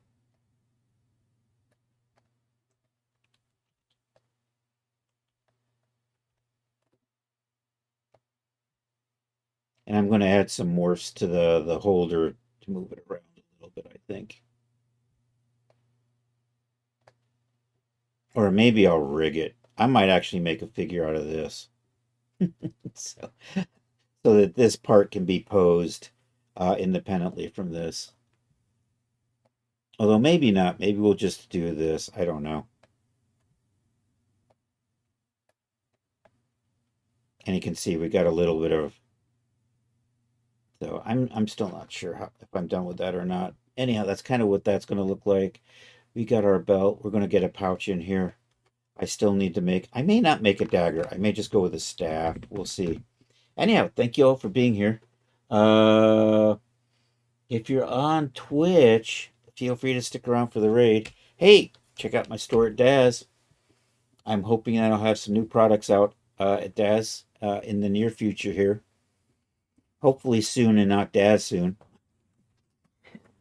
And I'm going to add some morphs to the holder to move it around a little bit, I think. Or maybe I'll rig it. I might actually make a figure out of this. so, so that this part can be posed independently from this. Although maybe not. Maybe we'll just do this. I don't know. And you can see we got a little bit of. So I'm still not sure if I'm done with that or not. Anyhow, that's kind of what that's going to look like. We got our belt. We're going to get a pouch in here. I still need to make. I may not make a dagger. I may just go with a staff. We'll see. Anyhow, thank you all for being here. If you're on Twitch, feel free to stick around for the raid. Hey, check out my store at Daz. I'm hoping that I'll have some new products out at Daz in the near future here. Hopefully soon and not Daz soon.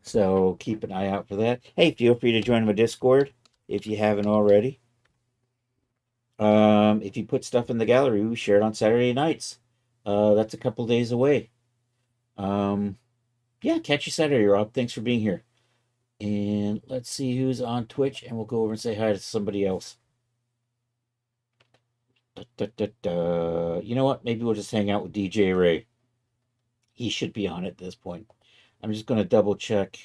So keep an eye out for that. Hey, feel free to join my Discord if you haven't already. If you put stuff in the gallery, we share it on Saturday nights. That's a couple days away. Yeah, catch you Saturday, Rob. Thanks for being here. And let's see who's on Twitch, and we'll go over and say hi to somebody else. You know what? Maybe we'll just hang out with DJ Ray. He should be on at this point. I'm just going to double check.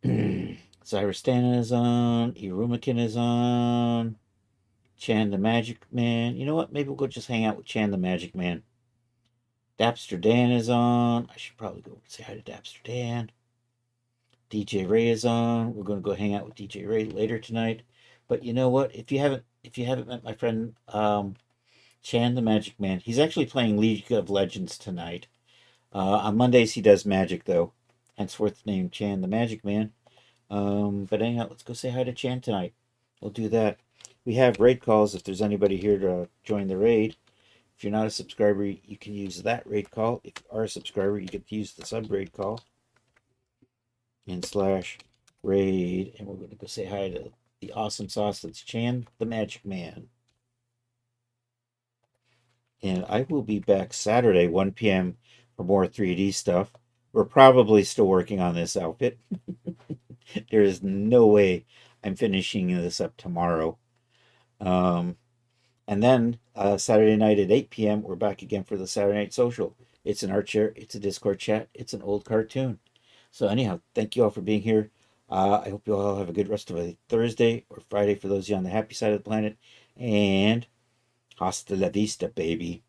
Cyristana is on. Irumakin is on. Chan the Magic Man. You know what? Maybe we'll go just hang out with Chan the Magic Man. Dapster Dan is on. I should probably go say hi to Dapster Dan. DJ Ray is on. We're going to go hang out with DJ Ray later tonight. But you know what? If you haven't met my friend Chan the Magic Man, he's actually playing League of Legends tonight. On Mondays he does Magic though, henceforth named Chan the Magic Man. But anyhow, let's go say hi to Chan tonight. We'll do that. We have raid calls if there's anybody here to join the raid. If you're not a subscriber, you can use that raid call. If you are a subscriber, you get to use the sub raid call. And /raid. And we're going to go say hi to the awesome sauce that's Chan the Magic Man. And I will be back Saturday, 1 p.m. for more 3D stuff. We're probably still working on this outfit. There is no way I'm finishing this up tomorrow. And then Saturday night at 8 p.m., we're back again for the Saturday Night Social. It's an art share. It's a Discord chat. It's an old cartoon. So anyhow, thank you all for being here. I hope you all have a good rest of a Thursday or Friday for those of you on the happy side of the planet. And hasta la vista, baby.